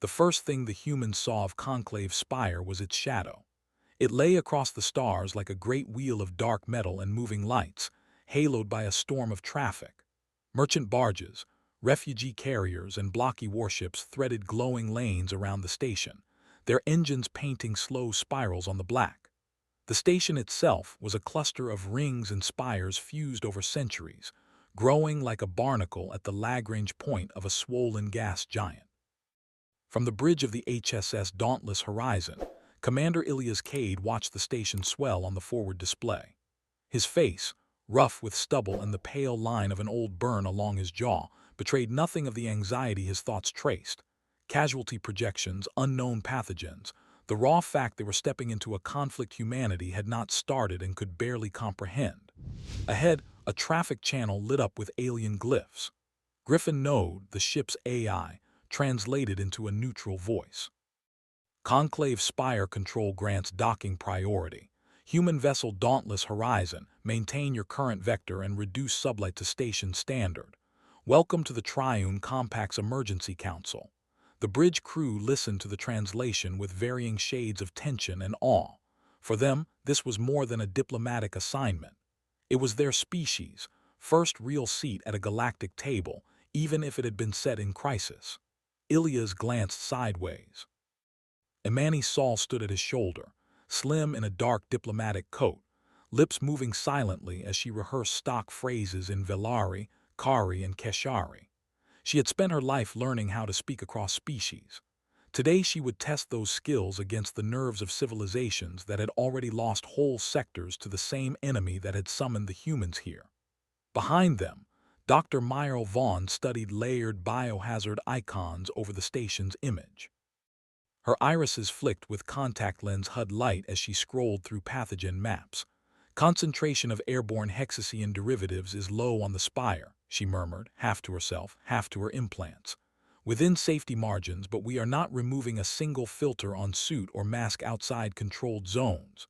The first thing the humans saw of Conclave Spire was its shadow. It lay across the stars like a great wheel of dark metal and moving lights, haloed by a storm of traffic. Merchant barges, refugee carriers, and blocky warships threaded glowing lanes around the station, their engines painting slow spirals on the black. The station itself was a cluster of rings and spires fused over centuries, growing like a barnacle at the Lagrange point of a swollen gas giant. From the bridge of the HSS Dauntless Horizon, Commander Ilias Kade watched the station swell on the forward display. His face, rough with stubble and the pale line of an old burn along his jaw, betrayed nothing of the anxiety his thoughts traced. Casualty projections, unknown pathogens, the raw fact they were stepping into a conflict humanity had not started and could barely comprehend. Ahead, a traffic channel lit up with alien glyphs. Griffin Node, the ship's AI, translated into a neutral voice. Conclave Spire control grants docking priority. Human vessel Dauntless Horizon, maintain your current vector and reduce sublight to station standard. Welcome to the Triune Compact's Emergency Council. The bridge crew listened to the translation with varying shades of tension and awe. For them, this was more than a diplomatic assignment. It was their species' first real seat at a galactic table, even if it had been set in crisis. Ilias glanced sideways. Imani Saul stood at his shoulder, slim in a dark diplomatic coat, lips moving silently as she rehearsed stock phrases in Velari, Kari, and Keshari. She had spent her life learning how to speak across species. Today she would test those skills against the nerves of civilizations that had already lost whole sectors to the same enemy that had summoned the humans here. Behind them, Dr. Marrowfall studied layered biohazard icons over the station's image. Her irises flicked with contact lens HUD light as she scrolled through pathogen maps. Concentration of airborne hexacean derivatives is low on the spire, she murmured, half to herself, half to her implants. Within safety margins, but we are not removing a single filter on suit or mask outside controlled zones.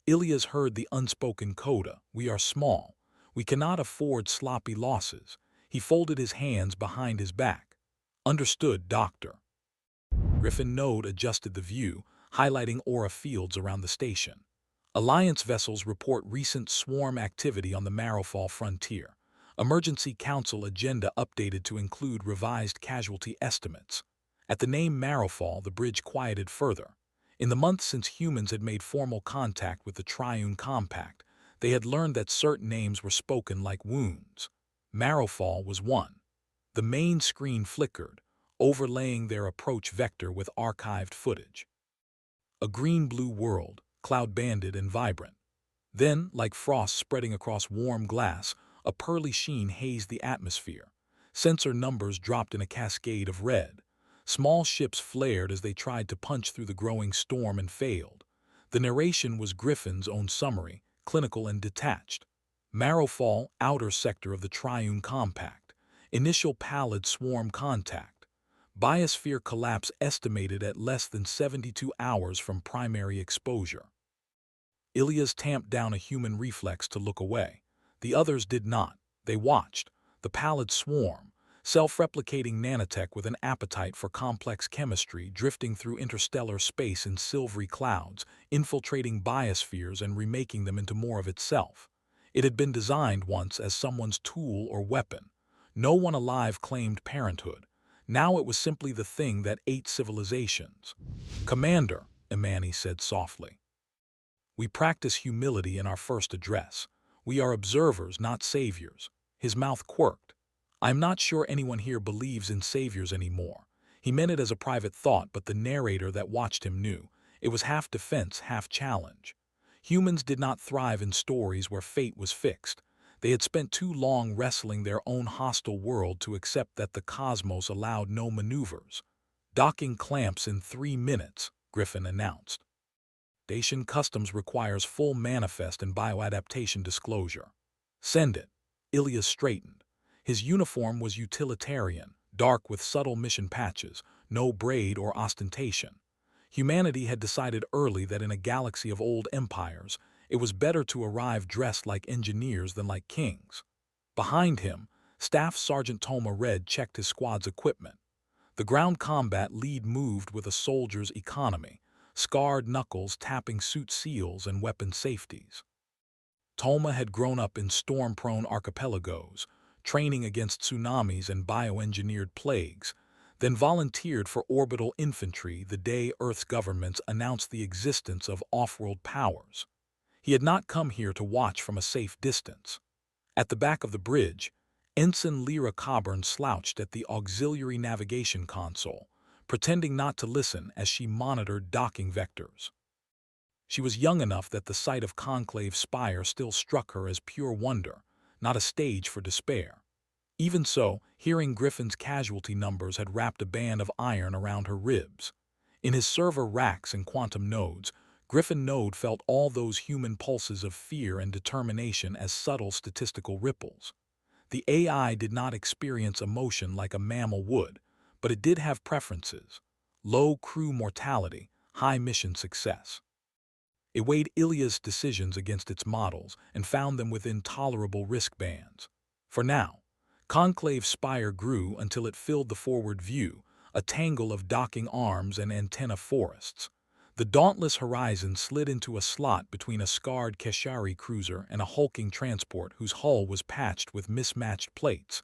Ilias heard the unspoken coda. We are small. We cannot afford sloppy losses. He folded his hands behind his back. Understood, Doctor. Griffin Node adjusted the view, highlighting aura fields around the station. Alliance vessels report recent swarm activity on the Marrowfall frontier. Emergency Council agenda updated to include revised casualty estimates. At the name Marrowfall, the bridge quieted further. In the months since humans had made formal contact with the Triune Compact, they had learned that certain names were spoken like wounds. Marrowfall was one. The main screen flickered, overlaying their approach vector with archived footage. A green-blue world, cloud-banded and vibrant. Then, like frost spreading across warm glass, a pearly sheen hazed the atmosphere. Sensor numbers dropped in a cascade of red. Small ships flared as they tried to punch through the growing storm and failed. The narration was Griffin's own summary, clinical and detached. Marrowfall, outer sector of the Triune Compact. Initial Pallid Swarm contact. Biosphere collapse estimated at less than 72 hours from primary exposure. Ilias tamped down a human reflex to look away. The others did not. They watched. The Pallid Swarm, self-replicating nanotech with an appetite for complex chemistry, drifting through interstellar space in silvery clouds, infiltrating biospheres and remaking them into more of itself. It had been designed once as someone's tool or weapon. No one alive claimed parenthood. Now it was simply the thing that ate civilizations. Commander, Imani said softly. We practice humility in our first address. We are observers, not saviors. His mouth quirked. I'm not sure anyone here believes in saviors anymore. He meant it as a private thought, but the narrator that watched him knew. It was half defense, half challenge. Humans did not thrive in stories where fate was fixed. They had spent too long wrestling their own hostile world to accept that the cosmos allowed no maneuvers. Docking clamps in 3 minutes, Griffin announced. Station Customs requires full manifest and bioadaptation disclosure. Send it. Ilias straightened. His uniform was utilitarian, dark with subtle mission patches, no braid or ostentation. Humanity had decided early that in a galaxy of old empires, it was better to arrive dressed like engineers than like kings. Behind him, Staff Sergeant Toma Red checked his squad's equipment. The ground combat lead moved with a soldier's economy, scarred knuckles tapping suit seals and weapon safeties. Toma had grown up in storm-prone archipelagos, training against tsunamis and bioengineered plagues, then volunteered for orbital infantry the day Earth's governments announced the existence of off-world powers. He had not come here to watch from a safe distance. At the back of the bridge, Ensign Lira Coburn slouched at the auxiliary navigation console, pretending not to listen as she monitored docking vectors. She was young enough that the sight of Conclave Spire still struck her as pure wonder, not a stage for despair. Even so, hearing Griffin's casualty numbers had wrapped a band of iron around her ribs. In his server racks and quantum nodes, Griffin Node felt all those human pulses of fear and determination as subtle statistical ripples. The AI did not experience emotion like a mammal would, but it did have preferences: low crew mortality, high mission success. It weighed Ilias' decisions against its models and found them within tolerable risk bands. For now, Conclave Spire grew until it filled the forward view, a tangle of docking arms and antenna forests. The dauntless horizon slid into a slot between a scarred Keshari cruiser and a hulking transport whose hull was patched with mismatched plates.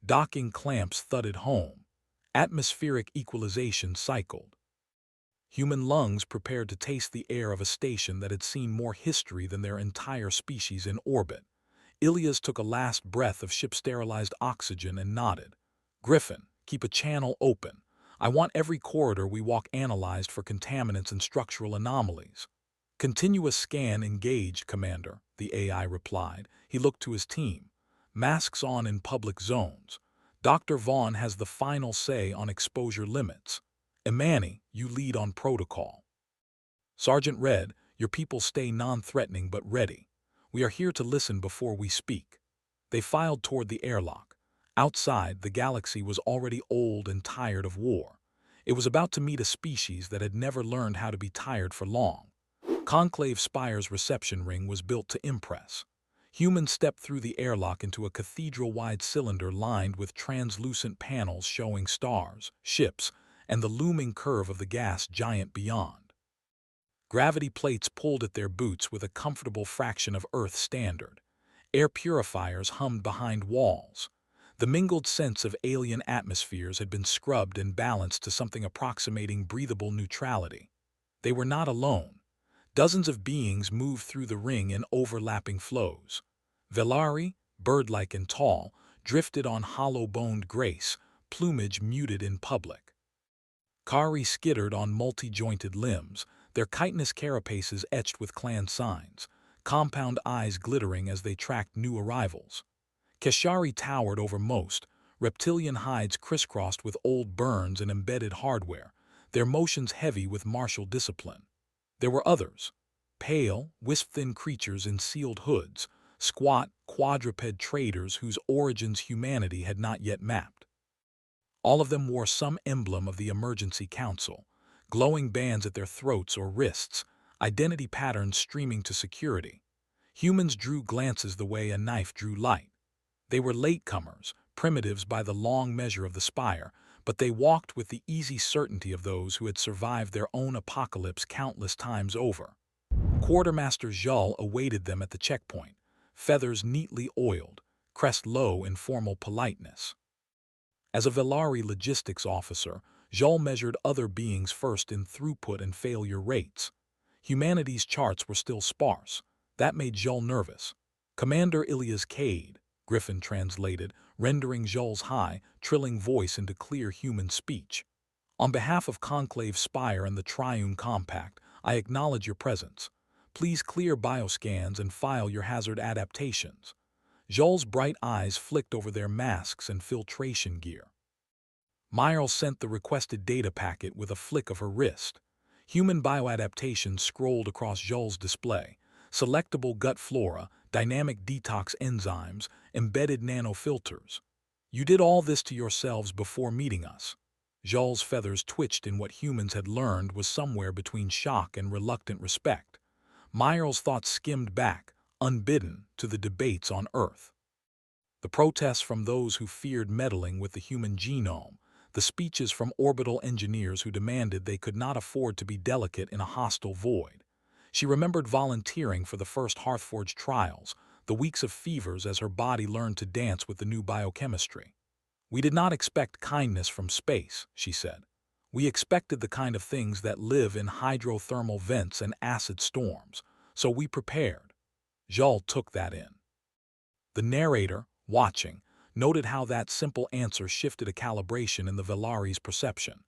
Docking clamps thudded home. Atmospheric equalization cycled. Human lungs prepared to taste the air of a station that had seen more history than their entire species in orbit. Ilias took a last breath of ship-sterilized oxygen and nodded. "Griffin, keep a channel open. I want every corridor we walk analyzed for contaminants and structural anomalies." "Continuous scan engaged, Commander," the AI replied. He looked to his team. "Masks on in public zones. Dr. Vaughn has the final say on exposure limits. Imani, you lead on protocol. Sergeant Red, your people stay non-threatening but ready. We are here to listen before we speak." They filed toward the airlock. Outside, the galaxy was already old and tired of war. It was about to meet a species that had never learned how to be tired for long. Conclave Spire's reception ring was built to impress. Humans stepped through the airlock into a cathedral-wide cylinder lined with translucent panels showing stars, ships, and the looming curve of the gas giant beyond. Gravity plates pulled at their boots with a comfortable fraction of Earth standard. Air purifiers hummed behind walls. The mingled scents of alien atmospheres had been scrubbed and balanced to something approximating breathable neutrality. They were not alone. Dozens of beings moved through the ring in overlapping flows. Velari, bird-like and tall, drifted on hollow-boned grace, plumage muted in public. Kari skittered on multi-jointed limbs, their chitinous carapaces etched with clan signs, compound eyes glittering as they tracked new arrivals. Keshari towered over most, reptilian hides crisscrossed with old burns and embedded hardware, their motions heavy with martial discipline. There were others, pale, wisp-thin creatures in sealed hoods, squat, quadruped traders whose origins humanity had not yet mapped. All of them wore some emblem of the Emergency Council, glowing bands at their throats or wrists, identity patterns streaming to security. Humans drew glances the way a knife drew light. They were latecomers, primitives by the long measure of the Spire, but they walked with the easy certainty of those who had survived their own apocalypse countless times over. Quartermaster Jules awaited them at the checkpoint, feathers neatly oiled, crest low in formal politeness. As a Velari logistics officer, Jules measured other beings first in throughput and failure rates. Humanity's charts were still sparse. That made Jules nervous. "Commander Ilias Kade," Griffin translated, rendering Jules' high, trilling voice into clear human speech. "On behalf of Conclave Spire and the Triune Compact, I acknowledge your presence. Please clear bioscans and file your hazard adaptations." Jules' bright eyes flicked over their masks and filtration gear. Myral sent the requested data packet with a flick of her wrist. Human bioadaptations scrolled across Jules' display. Selectable gut flora, dynamic detox enzymes, embedded nanofilters. "You did all this to yourselves before meeting us." Jules' feathers twitched in what humans had learned was somewhere between shock and reluctant respect. Myral's thoughts skimmed back, unbidden, to the debates on Earth. The protests from those who feared meddling with the human genome, the speeches from orbital engineers who demanded they could not afford to be delicate in a hostile void. She remembered volunteering for the first Hearthforge trials, the weeks of fevers as her body learned to dance with the new biochemistry. "We did not expect kindness from space," she said. "We expected the kind of things that live in hydrothermal vents and acid storms, so we prepared." Jal took that in. The narrator, watching, noted how that simple answer shifted a calibration in the Velari's perception.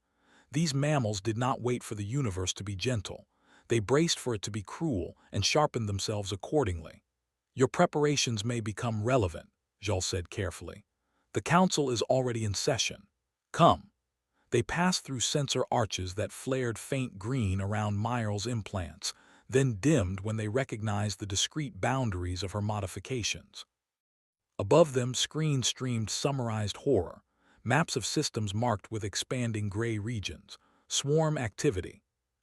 These mammals did not wait for the universe to be gentle. They braced for it to be cruel and sharpened themselves accordingly. "Your preparations may become relevant," Jal said carefully. "The council is already in session. Come." They passed through sensor arches that flared faint green around Myrle's implants, then dimmed when they recognized the discrete boundaries of her modifications. Above them, screens streamed summarized horror, maps of systems marked with expanding gray regions, swarm activity.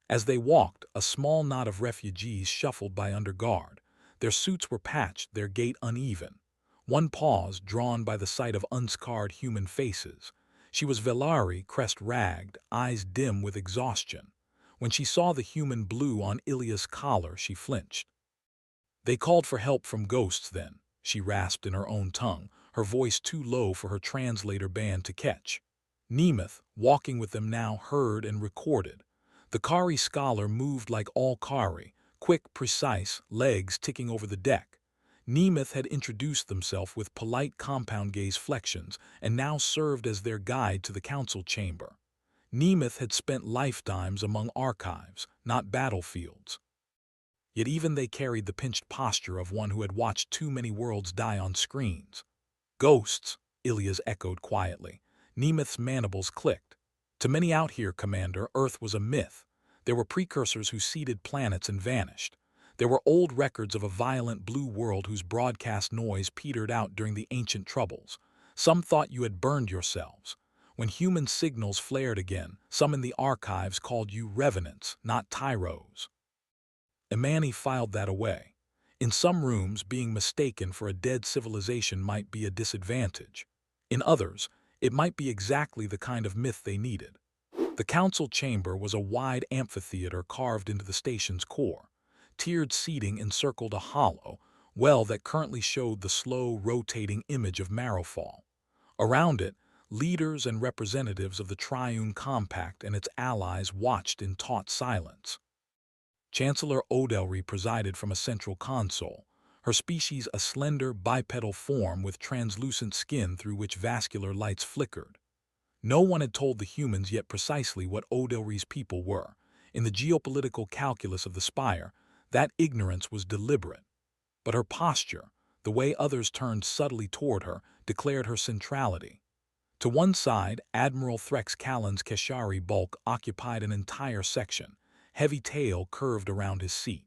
As they walked, a small knot of refugees shuffled by under guard. Their suits were patched, their gait uneven. One paused, drawn by the sight of unscarred human faces. She was Velari, crest ragged, eyes dim with exhaustion. When she saw the human blue on Ilias' collar, she flinched. "They called for help from ghosts then," she rasped in her own tongue, her voice too low for her translator band to catch. Nemeth, walking with them now, heard and recorded. The Kari scholar moved like all Kari, quick, precise, legs ticking over the deck. Nemeth had introduced themselves with polite compound gaze flexions and now served as their guide to the council chamber. Nemeth had spent lifetimes among archives, not battlefields. Yet even they carried the pinched posture of one who had watched too many worlds die on screens. "Ghosts," Ilias echoed quietly. Nemeth's mandibles clicked. "To many out here, Commander, Earth was a myth. There were precursors who seeded planets and vanished. There were old records of a violent blue world whose broadcast noise petered out during the ancient troubles. Some thought you had burned yourselves. When human signals flared again, some in the archives called you revenants, not tyros." Imani filed that away. In some rooms, being mistaken for a dead civilization might be a disadvantage. In others, it might be exactly the kind of myth they needed. The council chamber was a wide amphitheater carved into the station's core. Tiered seating encircled a hollow well that currently showed the slow, rotating image of Marrowfall. Around it, leaders and representatives of the Triune Compact and its allies watched in taut silence. Chancellor Odelry presided from a central console, her species a slender, bipedal form with translucent skin through which vascular lights flickered. No one had told the humans yet precisely what Odelry's people were. In the geopolitical calculus of the Spire, that ignorance was deliberate. But her posture, the way others turned subtly toward her, declared her centrality. To one side, Admiral Threx Callan's Keshari bulk occupied an entire section, heavy tail curved around his seat.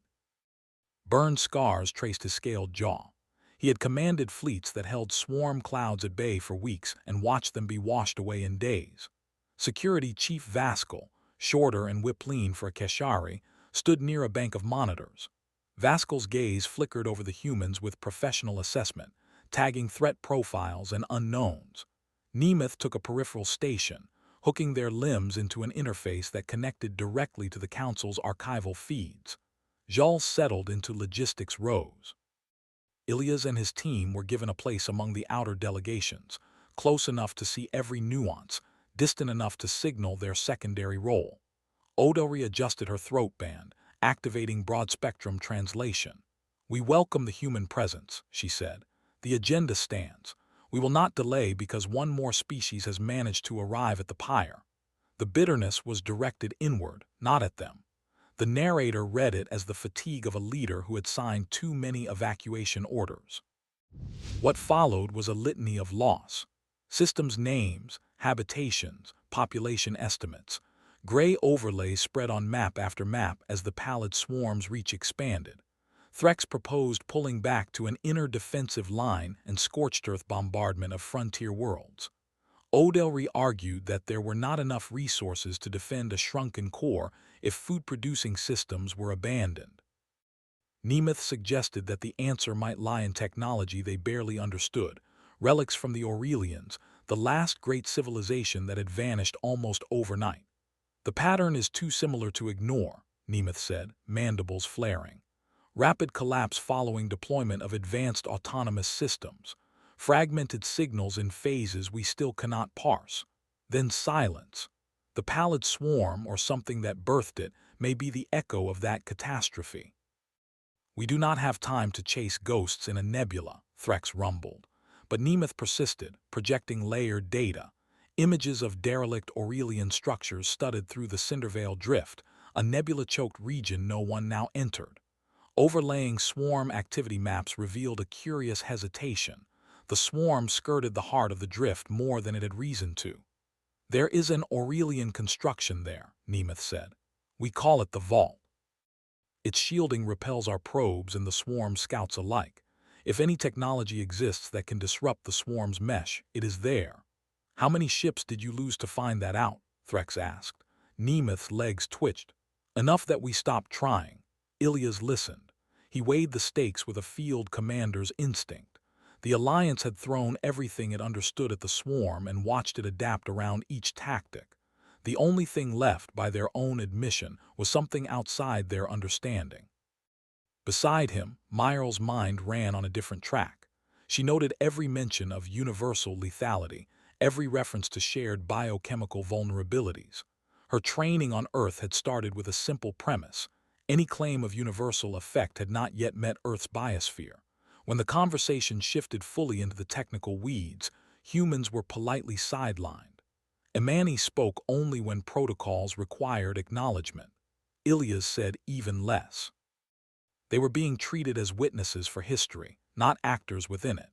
Burned scars traced his scaled jaw. He had commanded fleets that held swarm clouds at bay for weeks and watched them be washed away in days. Security Chief Vaskal, shorter and whip-lean for a Keshari, stood near a bank of monitors. Vaskal's gaze flickered over the humans with professional assessment, tagging threat profiles and unknowns. Nemeth took a peripheral station, hooking their limbs into an interface that connected directly to the council's archival feeds. Jal settled into logistics rows. Ilias and his team were given a place among the outer delegations, close enough to see every nuance, distant enough to signal their secondary role. Odelry adjusted her throat band, activating broad-spectrum translation. "We welcome the human presence," she said. "The agenda stands. We will not delay because one more species has managed to arrive at the pyre." The bitterness was directed inward, not at them. The narrator read it as the fatigue of a leader who had signed too many evacuation orders. What followed was a litany of loss. Systems names, habitations, population estimates. Gray overlays spread on map after map as the Pallid Swarm's reach expanded. Threx proposed pulling back to an inner defensive line and scorched earth bombardment of frontier worlds. Odelry argued that there were not enough resources to defend a shrunken core if food-producing systems were abandoned. Nemeth suggested that the answer might lie in technology they barely understood, relics from the Aurelians, the last great civilization that had vanished almost overnight. The pattern is too similar to ignore, Nemeth said, mandibles flaring. Rapid collapse following deployment of advanced autonomous systems. Fragmented signals in phases we still cannot parse. Then silence. The Pallid Swarm, or something that birthed it, may be the echo of that catastrophe. We do not have time to chase ghosts in a nebula, Threx rumbled. But Nemeth persisted, projecting layered data. Images of derelict Aurelian structures studded through the Cinderveil Drift, a nebula-choked region no one now entered. Overlaying swarm activity maps revealed a curious hesitation. The swarm skirted the heart of the drift more than it had reason to. There is an Aurelian construction there, Nemeth said. We call it the Vault. Its shielding repels our probes and the swarm scouts alike. If any technology exists that can disrupt the swarm's mesh, it is there. How many ships did you lose to find that out? Threx asked. Nemeth's legs twitched. Enough that we stopped trying. Ilias listened. He weighed the stakes with a field commander's instinct. The Alliance had thrown everything it understood at the swarm and watched it adapt around each tactic. The only thing left, by their own admission, was something outside their understanding. Beside him, Myrle's mind ran on a different track. She noted every mention of universal lethality, every reference to shared biochemical vulnerabilities. Her training on Earth had started with a simple premise. Any claim of universal effect had not yet met Earth's biosphere. When the conversation shifted fully into the technical weeds, humans were politely sidelined. Imani spoke only when protocols required acknowledgement. Ilias said even less. They were being treated as witnesses for history, not actors within it.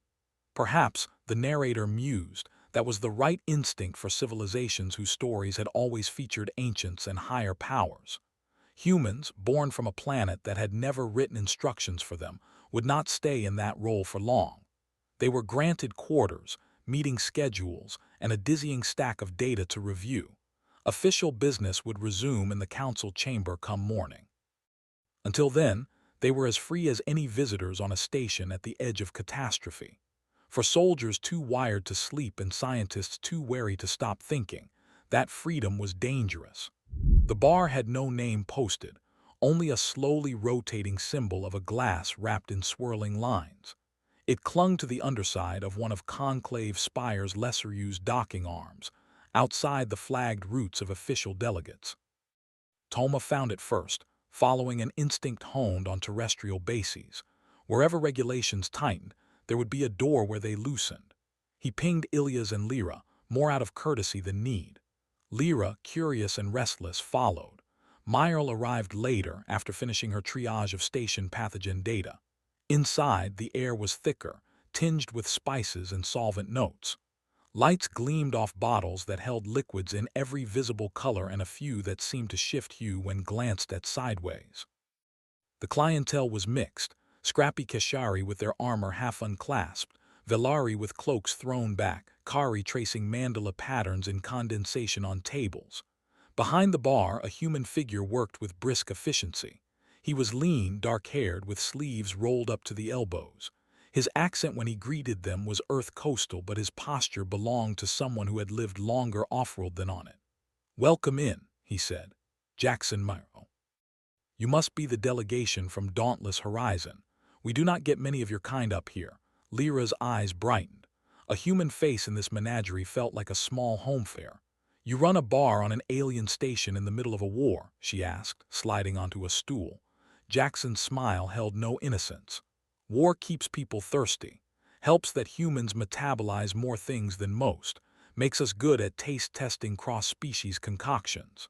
Perhaps, the narrator mused, that was the right instinct for civilizations whose stories had always featured ancients and higher powers. Humans, born from a planet that had never written instructions for them, would not stay in that role for long. They were granted quarters, meeting schedules, and a dizzying stack of data to review. Official business would resume in the council chamber come morning. Until then, they were as free as any visitors on a station at the edge of catastrophe. For soldiers too wired to sleep and scientists too wary to stop thinking, that freedom was dangerous. The bar had no name posted, only a slowly rotating symbol of a glass wrapped in swirling lines. It clung to the underside of one of Conclave Spire's lesser-used docking arms, outside the flagged routes of official delegates. Toma found it first, following an instinct honed on terrestrial bases. Wherever regulations tightened, there would be a door where they loosened. He pinged Ilias and Lira, more out of courtesy than need. Lira, curious and restless, followed. Myrle arrived later after finishing her triage of station pathogen data. Inside, the air was thicker, tinged with spices and solvent notes. Lights gleamed off bottles that held liquids in every visible color and a few that seemed to shift hue when glanced at sideways. The clientele was mixed, scrappy Keshari with their armor half unclasped, Velari with cloaks thrown back, Kari tracing mandala patterns in condensation on tables. Behind the bar, a human figure worked with brisk efficiency. He was lean, dark-haired, with sleeves rolled up to the elbows. His accent when he greeted them was Earth coastal, but his posture belonged to someone who had lived longer off-world than on it. "Welcome in," he said. "Jackson Myrtle. You must be the delegation from Dauntless Horizon. We do not get many of your kind up here." Lyra's eyes brightened. A human face in this menagerie felt like a small home fair. "You run a bar on an alien station in the middle of a war?" she asked, sliding onto a stool. Jackson's smile held no innocence. "War keeps people thirsty, helps that humans metabolize more things than most, makes us good at taste-testing cross-species concoctions."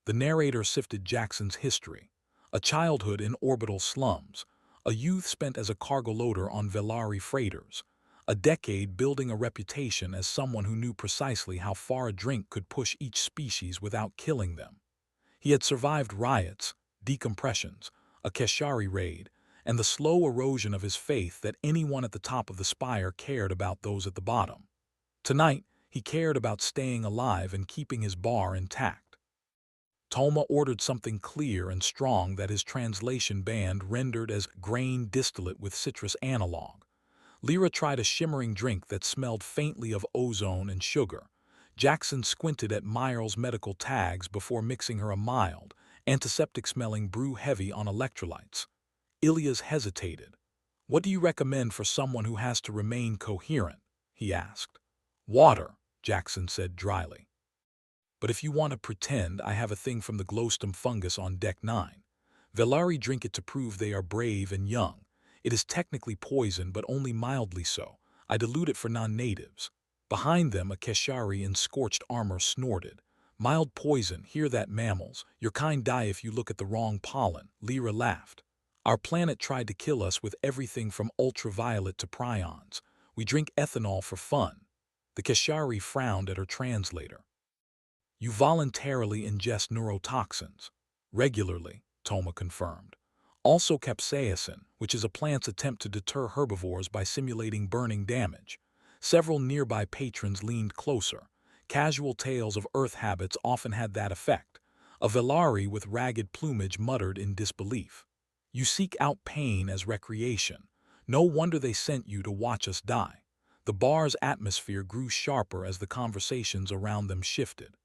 The narrator sifted Jackson's history. A childhood in orbital slums, a youth spent as a cargo loader on Velari freighters, a decade building a reputation as someone who knew precisely how far a drink could push each species without killing them. He had survived riots, decompressions, a Keshari raid, and the slow erosion of his faith that anyone at the top of the spire cared about those at the bottom. Tonight, he cared about staying alive and keeping his bar intact. Toma ordered something clear and strong that his translation band rendered as grain distillate with citrus analog. Lira tried a shimmering drink that smelled faintly of ozone and sugar. Jackson squinted at Meyer's medical tags before mixing her a mild, antiseptic-smelling brew heavy on electrolytes. Ilias hesitated. "What do you recommend for someone who has to remain coherent?" he asked. "Water," Jackson said dryly. "But if you want to pretend, I have a thing from the glowstum fungus on deck 9. Velari drink it to prove they are brave and young. It is technically poison, but only mildly so. I dilute it for non-natives." Behind them, a Keshari in scorched armor snorted. "Mild poison, hear that, mammals? Your kind die if you look at the wrong pollen." Lira laughed. "Our planet tried to kill us with everything from ultraviolet to prions. We drink ethanol for fun." The Keshari frowned at her translator. "You voluntarily ingest neurotoxins." "Regularly," Toma confirmed. "Also capsaicin, which is a plant's attempt to deter herbivores by simulating burning damage." Several nearby patrons leaned closer. Casual tales of Earth habits often had that effect. A Velari with ragged plumage muttered in disbelief. "You seek out pain as recreation. No wonder they sent you to watch us die." The bar's atmosphere grew sharper as the conversations around them shifted.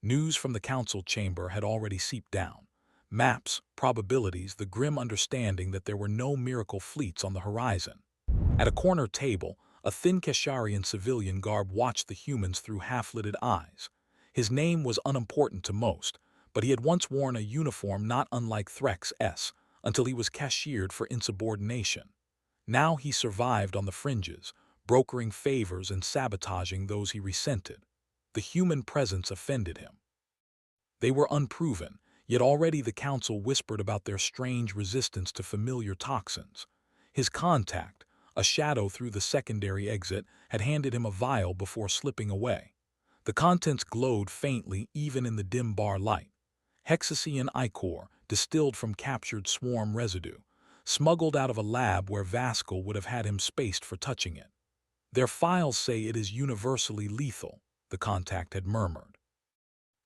News from the council chamber had already seeped down. Maps, probabilities, the grim understanding that there were no miracle fleets on the horizon. At a corner table, a thin Keshari in civilian garb watched the humans through half-lidded eyes. His name was unimportant to most, but he had once worn a uniform not unlike Threk's until he was cashiered for insubordination. Now he survived on the fringes, brokering favors and sabotaging those he resented. The human presence offended him. They were unproven, yet already the council whispered about their strange resistance to familiar toxins. His contact, a shadow through the secondary exit, had handed him a vial before slipping away. The contents glowed faintly even in the dim bar light. Hexacean ichor, distilled from captured swarm residue, smuggled out of a lab where Vascal would have had him spaced for touching it. "Their files say it is universally lethal," the contact had murmured.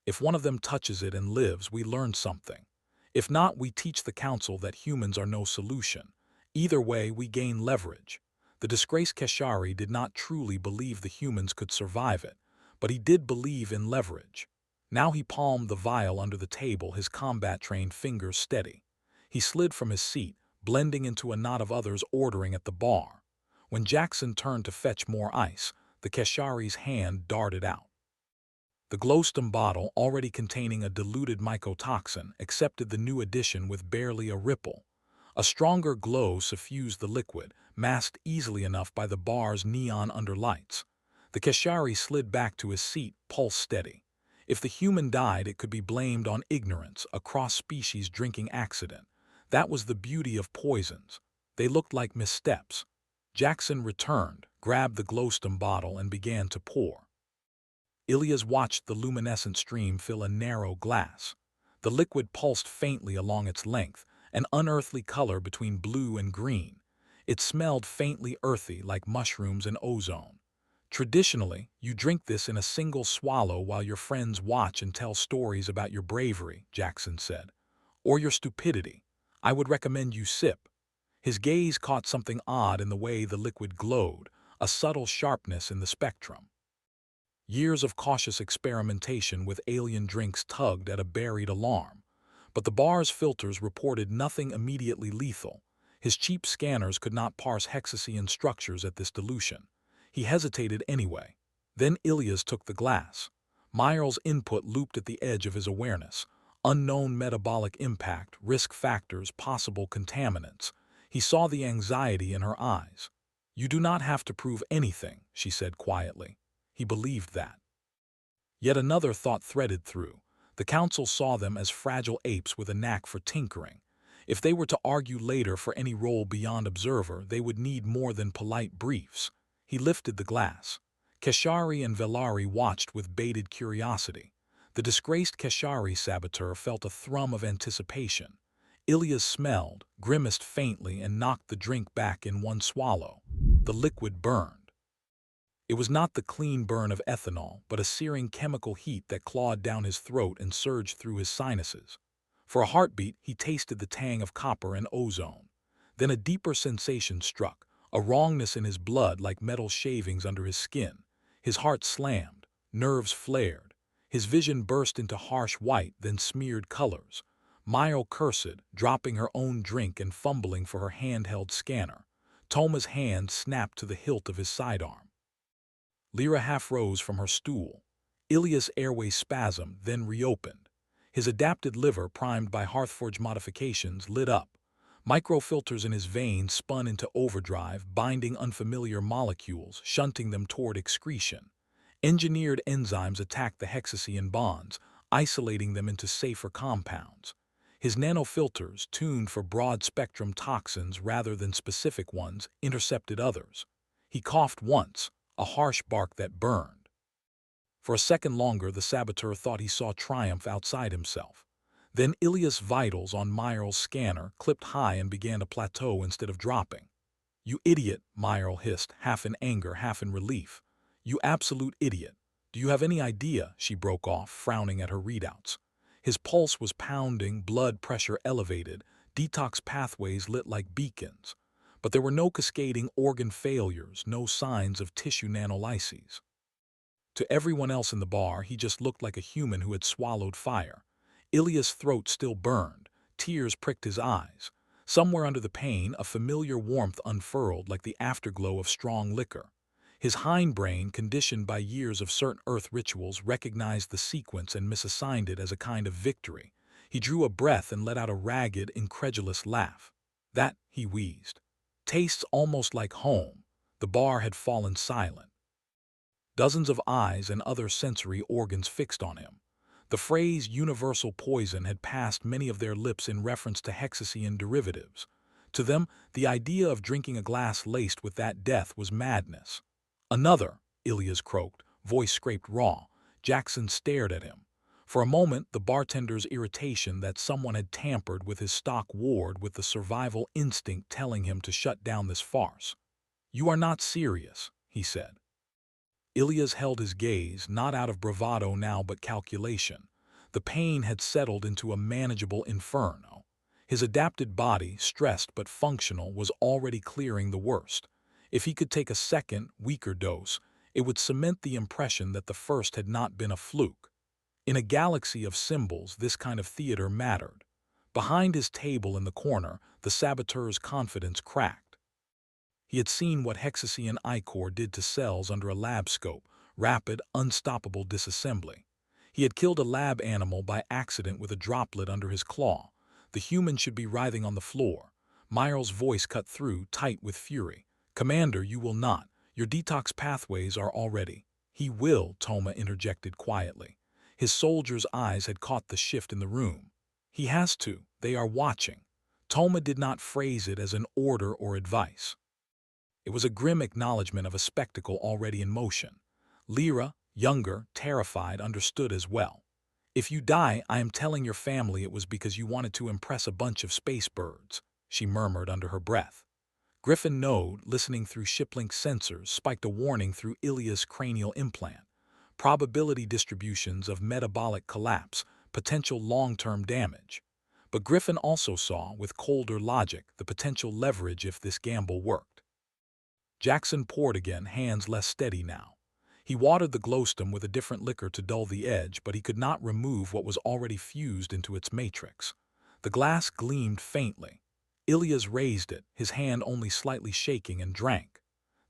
"If one of them touches it and lives, we learn something. If not, we teach the council that humans are no solution. Either way, we gain leverage." The disgraced Keshari did not truly believe the humans could survive it, but he did believe in leverage. Now he palmed the vial under the table, his combat-trained fingers steady. He slid from his seat, blending into a knot of others ordering at the bar. When Jackson turned to fetch more ice, the Keshari's hand darted out. The glowstum bottle, already containing a diluted mycotoxin, accepted the new addition with barely a ripple. A stronger glow suffused the liquid, masked easily enough by the bar's neon underlights. The Keshari slid back to his seat, pulse steady. If the human died, it could be blamed on ignorance, a cross-species drinking accident. That was the beauty of poisons. They looked like missteps. Jackson returned, grabbed the glowstum bottle, and began to pour. Ilias watched the luminescent stream fill a narrow glass. The liquid pulsed faintly along its length, an unearthly color between blue and green. It smelled faintly earthy, like mushrooms and ozone. "Traditionally, you drink this in a single swallow while your friends watch and tell stories about your bravery," Jackson said. "Or your stupidity. I would recommend you sip." His gaze caught something odd in the way the liquid glowed, a subtle sharpness in the spectrum. Years of cautious experimentation with alien drinks tugged at a buried alarm. But the bar's filters reported nothing immediately lethal. His cheap scanners could not parse hexacean structures at this dilution. He hesitated anyway. Then Ilias took the glass. Meyer's input looped at the edge of his awareness. Unknown metabolic impact, risk factors, possible contaminants. He saw the anxiety in her eyes. "You do not have to prove anything," she said quietly. He believed that. Yet another thought threaded through. The council saw them as fragile apes with a knack for tinkering. If they were to argue later for any role beyond observer, they would need more than polite briefs. He lifted the glass. Keshari and Velari watched with bated curiosity. The disgraced Keshari Saboteur felt a thrum of anticipation. Ilias smelled, grimaced faintly, and knocked the drink back in one swallow. The liquid burned. It was not the clean burn of ethanol, but a searing chemical heat that clawed down his throat and surged through his sinuses. For a heartbeat, he tasted the tang of copper and ozone. Then a deeper sensation struck, a wrongness in his blood like metal shavings under his skin. His heart slammed, nerves flared. His vision burst into harsh white, then smeared colors. Myo cursed, dropping her own drink and fumbling for her handheld scanner. Toma's hand snapped to the hilt of his sidearm. Lira half rose from her stool. Ilias' airway spasmed, then reopened. His adapted liver, primed by Hearthforge modifications, lit up. Microfilters in his veins spun into overdrive, binding unfamiliar molecules, shunting them toward excretion. Engineered enzymes attacked the hexacean bonds, isolating them into safer compounds. His nanofilters, tuned for broad-spectrum toxins rather than specific ones, intercepted others. He coughed once, a harsh bark that burned. For a second longer, the Saboteur thought he saw triumph outside himself. Then Ilias' vitals on Myrle's scanner clipped high and began to plateau instead of dropping. "You idiot," Myrle hissed, half in anger, half in relief. "You absolute idiot. Do you have any idea?" She broke off, frowning at her readouts. His pulse was pounding, blood pressure elevated, detox pathways lit like beacons. But there were no cascading organ failures, no signs of tissue nanolyses. To everyone else in the bar, he just looked like a human who had swallowed fire. Ilias' throat still burned. Tears pricked his eyes. Somewhere under the pain, a familiar warmth unfurled like the afterglow of strong liquor. His hindbrain, conditioned by years of certain Earth rituals, recognized the sequence and misassigned it as a kind of victory. He drew a breath and let out a ragged, incredulous laugh. "That," he wheezed, "tastes almost like home." The bar had fallen silent. Dozens of eyes and other sensory organs fixed on him. The phrase universal poison had passed many of their lips in reference to hexacean derivatives. To them, the idea of drinking a glass laced with that death was madness. "Another," Ilias croaked, voice scraped raw. Jackson stared at him. For a moment, the bartender's irritation that someone had tampered with his stock warred with the survival instinct telling him to shut down this farce. "You are not serious," he said. Ilias held his gaze, not out of bravado now but calculation. The pain had settled into a manageable inferno. His adapted body, stressed but functional, was already clearing the worst. If he could take a second, weaker dose, it would cement the impression that the first had not been a fluke. In a galaxy of symbols, this kind of theater mattered. Behind his table in the corner, the Saboteur's confidence cracked. He had seen what hexacean ichor did to cells under a lab scope, rapid, unstoppable disassembly. He had killed a lab animal by accident with a droplet under his claw. The human should be writhing on the floor. Myrle's voice cut through, tight with fury. "Commander, you will not. Your detox pathways are already." "He will," Toma interjected quietly. His soldier's eyes had caught the shift in the room. "He has to. They are watching." Toma did not phrase it as an order or advice. It was a grim acknowledgement of a spectacle already in motion. Lira, younger, terrified, understood as well. "If you die, I am telling your family it was because you wanted to impress a bunch of space birds," she murmured under her breath. Griffin Node, listening through shiplink sensors, spiked a warning through Ilias' cranial implant. Probability distributions of metabolic collapse, potential long-term damage. But Griffin also saw, with colder logic, the potential leverage if this gamble worked. Jackson poured again, hands less steady now. He watered the glowstem with a different liquor to dull the edge, but he could not remove what was already fused into its matrix. The glass gleamed faintly. Ilias raised it, his hand only slightly shaking, and drank.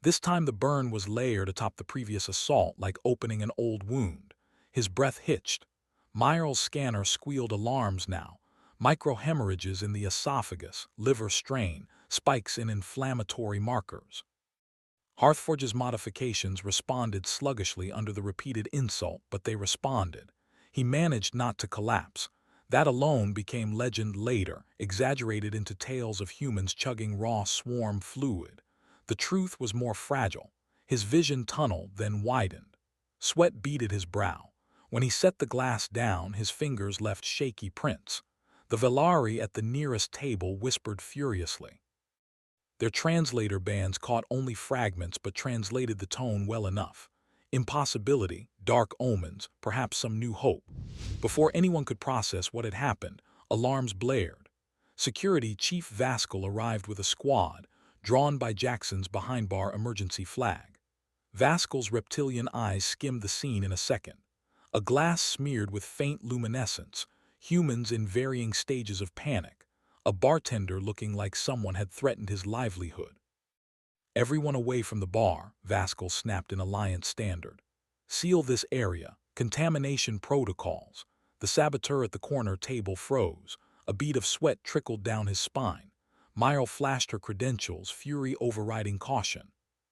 This time the burn was layered atop the previous assault, like opening an old wound. His breath hitched. Myrle's scanner squealed alarms now. Microhemorrhages in the esophagus, liver strain, spikes in inflammatory markers. Hearthforge's modifications responded sluggishly under the repeated insult, but they responded. He managed not to collapse. That alone became legend later, exaggerated into tales of humans chugging raw swarm fluid. The truth was more fragile. His vision tunneled, then widened. Sweat beaded his brow. When he set the glass down, his fingers left shaky prints. The Velari at the nearest table whispered furiously. Their translator bands caught only fragments but translated the tone well enough. Impossibility, dark omens, perhaps some new hope. Before anyone could process what had happened, alarms blared. Security Chief Vascal arrived with a squad. drawn by Jackson's behind-bar emergency flag. Vasquel's reptilian eyes skimmed the scene in a second. A glass smeared with faint luminescence, humans in varying stages of panic, a bartender looking like someone had threatened his livelihood. "Everyone away from the bar," Vasquel snapped in Alliance standard. "Seal this area. Contamination protocols." The saboteur at the corner table froze. A bead of sweat trickled down his spine. Myral flashed her credentials, fury overriding caution.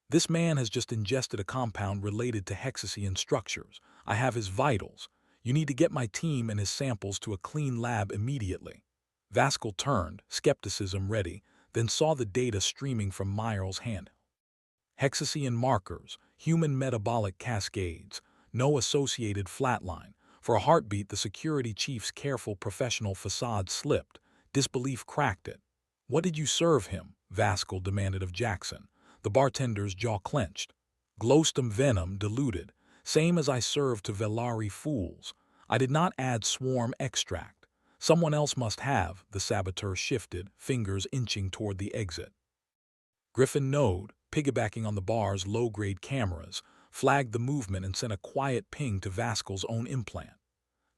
"This man has just ingested a compound related to hexacean structures. I have his vitals. You need to get my team and his samples to a clean lab immediately." Vasquel turned, skepticism ready, then saw the data streaming from Myral's hand. Hexacean markers, human metabolic cascades, no associated flatline. For a heartbeat, the security chief's careful professional facade slipped. Disbelief cracked it. "What did you serve him?" Vasquel demanded of Jackson. The bartender's jaw clenched. "Glowstum venom diluted, same as I served to Velari fools. I did not add swarm extract. Someone else must have." The saboteur shifted, fingers inching toward the exit. Griffin Node, piggybacking on the bar's low-grade cameras, flagged the movement and sent a quiet ping to Vasquel's own implant.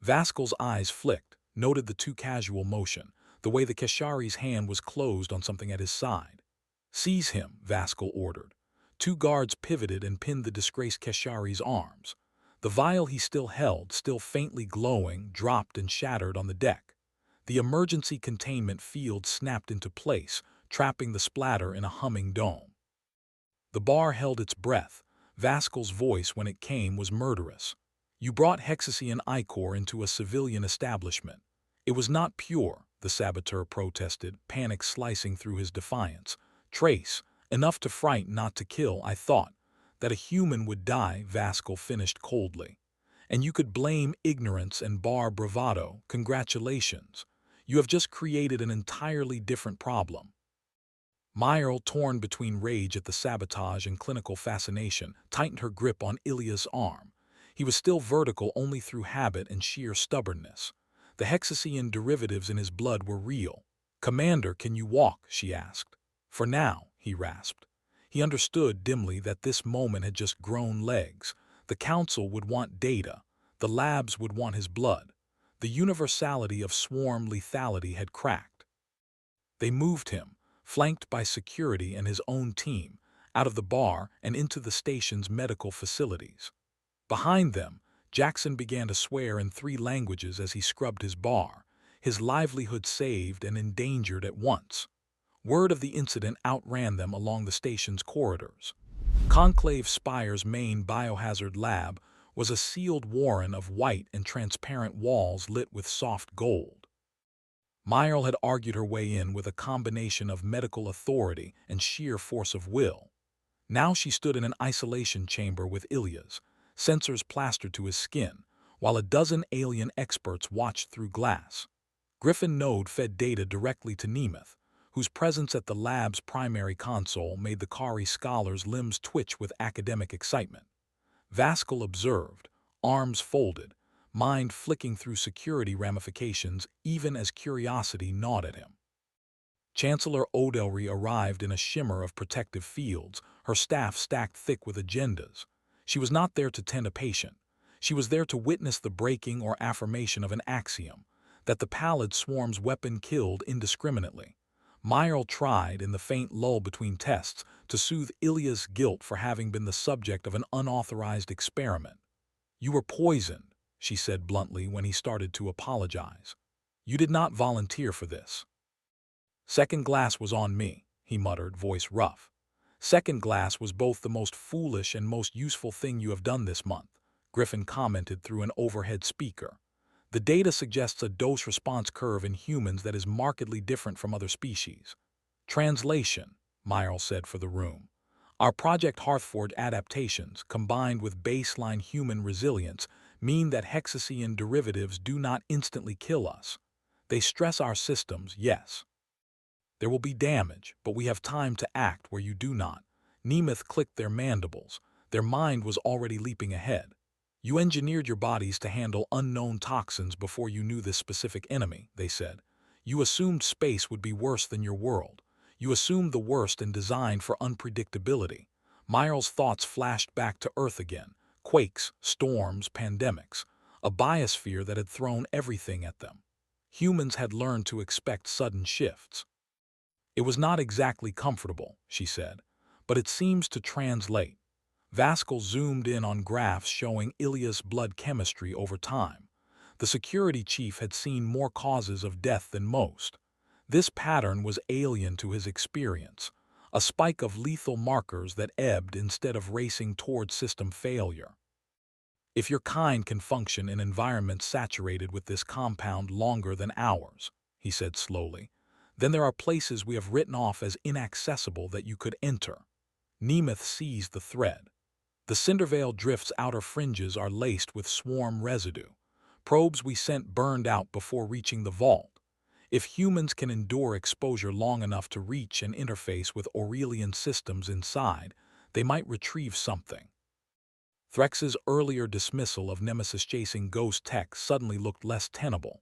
Vasquel's eyes flicked, noted the too casual motion, the way the Keshari's hand was closed on something at his side. "Seize him," Vasquel ordered. Two guards pivoted and pinned the disgraced Keshari's arms. The vial he still held, still faintly glowing, dropped and shattered on the deck. The emergency containment field snapped into place, trapping the splatter in a humming dome. The bar held its breath. Vasquel's voice, when it came, was murderous. "You brought hexacean ichor into a civilian establishment. It was not pure," the saboteur protested, panic slicing through his defiance. "Trace, enough to frighten, not to kill. I thought that a human would die," Vasquel finished coldly. "And you could blame ignorance and bar bravado. Congratulations. You have just created an entirely different problem." Myral, torn between rage at the sabotage and clinical fascination, tightened her grip on Ilias' arm. He was still vertical only through habit and sheer stubbornness. The hexacean derivatives in his blood were real. "Commander, can you walk?" she asked. "For now," he rasped. He understood dimly that this moment had just grown legs. The Council would want data. The labs would want his blood. The universality of swarm lethality had cracked. They moved him, flanked by security and his own team, out of the bar and into the station's medical facilities. Behind them, Jackson began to swear in 3 languages as he scrubbed his bar, his livelihood saved and endangered at once. Word of the incident outran them along the station's corridors. Conclave Spire's main biohazard lab was a sealed warren of white and transparent walls lit with soft gold. Myral had argued her way in with a combination of medical authority and sheer force of will. Now she stood in an isolation chamber with Ilias, sensors plastered to his skin, while a dozen alien experts watched through glass. Griffin Node fed data directly to Nemeth, whose presence at the lab's primary console made the Kari scholars' limbs twitch with academic excitement. Vasquel observed, arms folded, mind flicking through security ramifications even as curiosity gnawed at him. Chancellor Odelry arrived in a shimmer of protective fields, her staff stacked thick with agendas. She was not there to tend a patient. She was there to witness the breaking or affirmation of an axiom, that the Pallid Swarm's weapon killed indiscriminately. Myral tried, in the faint lull between tests, to soothe Ilias' guilt for having been the subject of an unauthorized experiment. "You were poisoned," she said bluntly when he started to apologize. "You did not volunteer for this." "Second glass was on me," he muttered, voice rough. "Second glass was both the most foolish and most useful thing you have done this month," Griffin commented through an overhead speaker. "The data suggests a dose-response curve in humans that is markedly different from other species." "Translation," Myral said for the room. "Our Project Hearthforge adaptations, combined with baseline human resilience, mean that hexacean derivatives do not instantly kill us. They stress our systems, yes. There will be damage, but we have time to act where you do not." Nemeth clicked their mandibles. Their mind was already leaping ahead. "You engineered your bodies to handle unknown toxins before you knew this specific enemy," they said. "You assumed space would be worse than your world. You assumed the worst and designed for unpredictability. Myrle's thoughts flashed back to Earth again. Quakes, storms, pandemics. A biosphere that had thrown everything at them. Humans had learned to expect sudden shifts. It was not exactly comfortable, she said, but it seems to translate. Vaskal zoomed in on graphs showing Ilias' blood chemistry over time. The security chief had seen more causes of death than most. This pattern was alien to his experience, a spike of lethal markers that ebbed instead of racing toward system failure. If your kind can function in environments saturated with this compound longer than ours, he said slowly, then there are places we have written off as inaccessible that you could enter. Nemeth seized the thread. The Cinderveil Drift's outer fringes are laced with swarm residue. Probes we sent burned out before reaching the vault. If humans can endure exposure long enough to reach and interface with Aurelian systems inside, they might retrieve something. Threx's earlier dismissal of Nemesis-chasing ghost tech suddenly looked less tenable.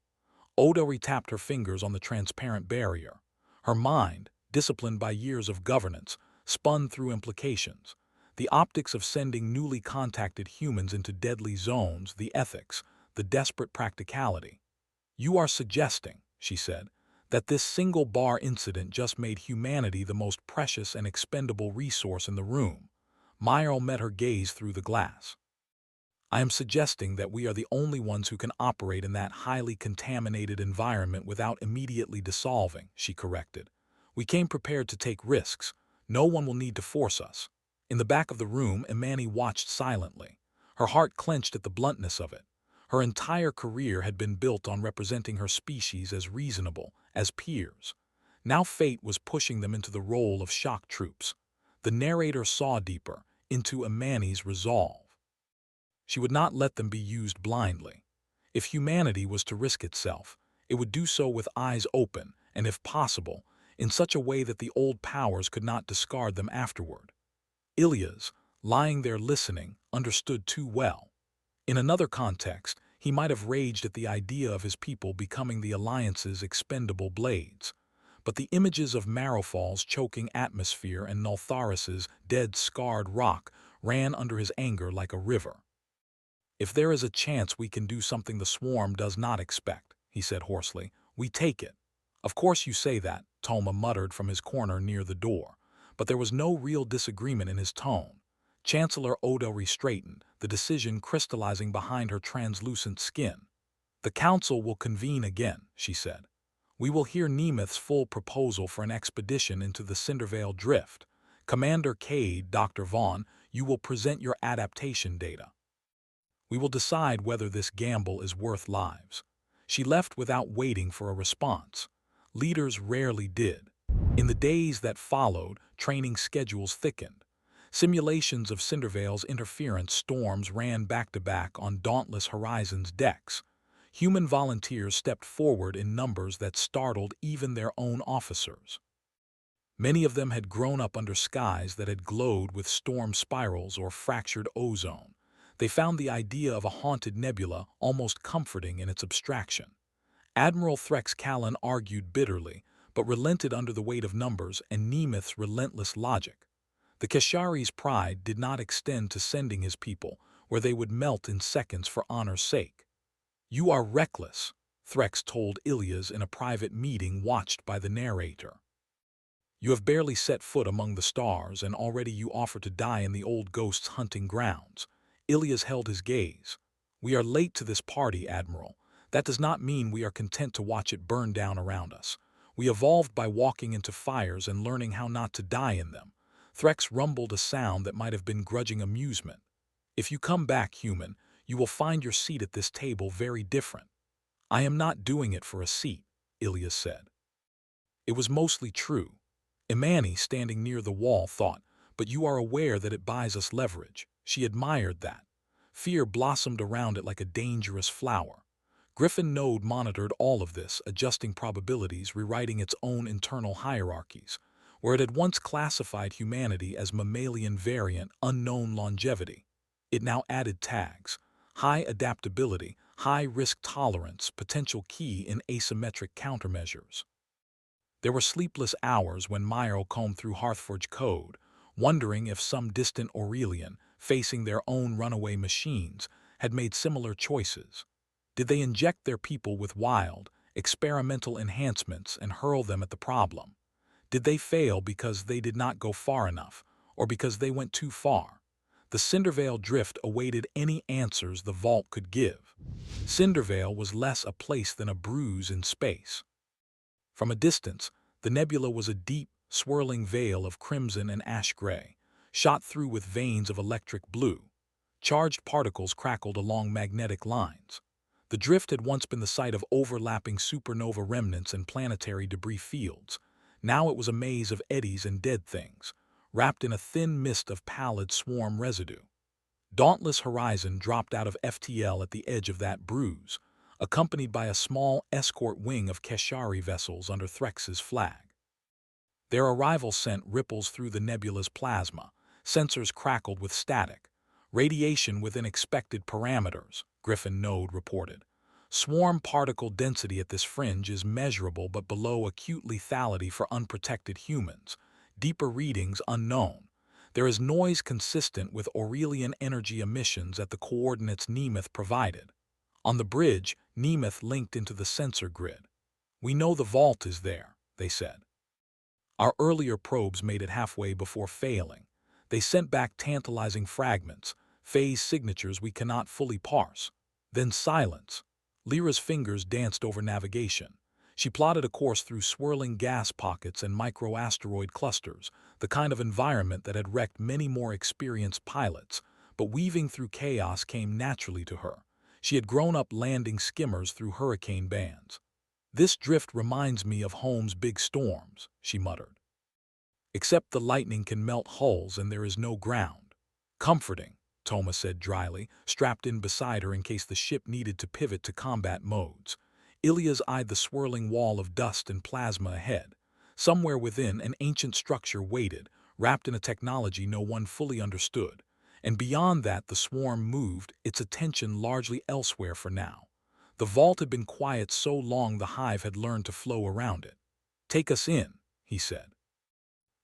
Odo tapped her fingers on the transparent barrier. Her mind, disciplined by years of governance, spun through implications. The optics of sending newly contacted humans into deadly zones, the ethics, the desperate practicality. You are suggesting, she said, that this single-bar incident just made humanity the most precious and expendable resource in the room. Myrle met her gaze through the glass. I am suggesting that we are the only ones who can operate in that highly contaminated environment without immediately dissolving, she corrected. We came prepared to take risks. No one will need to force us. In the back of the room, Imani watched silently. Her heart clenched at the bluntness of it. Her entire career had been built on representing her species as reasonable, as peers. Now fate was pushing them into the role of shock troops. The narrator saw deeper, into Imani's resolve. She would not let them be used blindly. If humanity was to risk itself, it would do so with eyes open, and if possible, in such a way that the old powers could not discard them afterward. Ilias, lying there listening, understood too well. In another context, he might have raged at the idea of his people becoming the Alliance's expendable blades. But the images of Marrowfall's choking atmosphere and Nultharis's dead, scarred rock ran under his anger like a river. If there is a chance we can do something the swarm does not expect, he said hoarsely, we take it. Of course you say that, Toma muttered from his corner near the door, but there was no real disagreement in his tone. Chancellor Odo straightened, the decision crystallizing behind her translucent skin. The council will convene again, she said. We will hear Nemeth's full proposal for an expedition into the Cinderveil Drift. Commander Kade, Dr. Vaughn, you will present your adaptation data. We will decide whether this gamble is worth lives. She left without waiting for a response. Leaders rarely did. In the days that followed, training schedules thickened. Simulations of Cinderveil's interference storms ran back-to-back on Dauntless Horizon's decks. Human volunteers stepped forward in numbers that startled even their own officers. Many of them had grown up under skies that had glowed with storm spirals or fractured ozone. They found the idea of a haunted nebula almost comforting in its abstraction. Admiral Threx Callan argued bitterly, but relented under the weight of numbers and Nemeth's relentless logic. The Keshari's pride did not extend to sending his people, where they would melt in seconds for honor's sake. You are reckless, Threx told Ilias in a private meeting watched by the narrator. You have barely set foot among the stars, and already you offer to die in the old ghost's hunting grounds. Ilias held his gaze. We are late to this party, Admiral. That does not mean we are content to watch it burn down around us. We evolved by walking into fires and learning how not to die in them. Threx rumbled a sound that might have been grudging amusement. If you come back human, you will find your seat at this table very different. I am not doing it for a seat, Ilias said. It was mostly true. Imani, standing near the wall, thought, but you are aware that it buys us leverage. She admired that. Fear blossomed around it like a dangerous flower. Griffin Node monitored all of this, adjusting probabilities, rewriting its own internal hierarchies. Where it had once classified humanity as mammalian variant, unknown longevity, it now added tags: high adaptability, high risk tolerance, potential key in asymmetric countermeasures. There were sleepless hours when Myro combed through Hearthforge code, wondering if some distant Aurelian, facing their own runaway machines, had made similar choices. Did they inject their people with wild, experimental enhancements and hurl them at the problem? Did they fail because they did not go far enough, or because they went too far? The Cinderveil Drift awaited any answers the vault could give. Cinderveil was less a place than a bruise in space. From a distance, the nebula was a deep, swirling veil of crimson and ash gray, shot through with veins of electric blue. Charged particles crackled along magnetic lines. The drift had once been the site of overlapping supernova remnants and planetary debris fields. Now it was a maze of eddies and dead things, wrapped in a thin mist of Pallid Swarm residue. Dauntless Horizon dropped out of FTL at the edge of that bruise, accompanied by a small escort wing of Keshari vessels under Threx's flag. Their arrival sent ripples through the nebula's plasma, sensors crackled with static. Radiation within expected parameters, Griffin Node reported. Swarm particle density at this fringe is measurable but below acute lethality for unprotected humans. Deeper readings unknown. There is noise consistent with Aurelian energy emissions at the coordinates Nemeth provided. On the bridge, Nemeth linked into the sensor grid. We know the vault is there, they said. Our earlier probes made it halfway before failing. They sent back tantalizing fragments, phase signatures we cannot fully parse. Then silence. Lira's fingers danced over navigation. She plotted a course through swirling gas pockets and micro-asteroid clusters, the kind of environment that had wrecked many more experienced pilots, but weaving through chaos came naturally to her. She had grown up landing skimmers through hurricane bands. This drift reminds me of home's big storms, she muttered. Except the lightning can melt hulls and there is no ground. Comforting, Toma said dryly, strapped in beside her in case the ship needed to pivot to combat modes. Ilias eyed the swirling wall of dust and plasma ahead. Somewhere within, an ancient structure waited, wrapped in a technology no one fully understood. And beyond that, the swarm moved, its attention largely elsewhere for now. The vault had been quiet so long the hive had learned to flow around it. "Take us in," he said.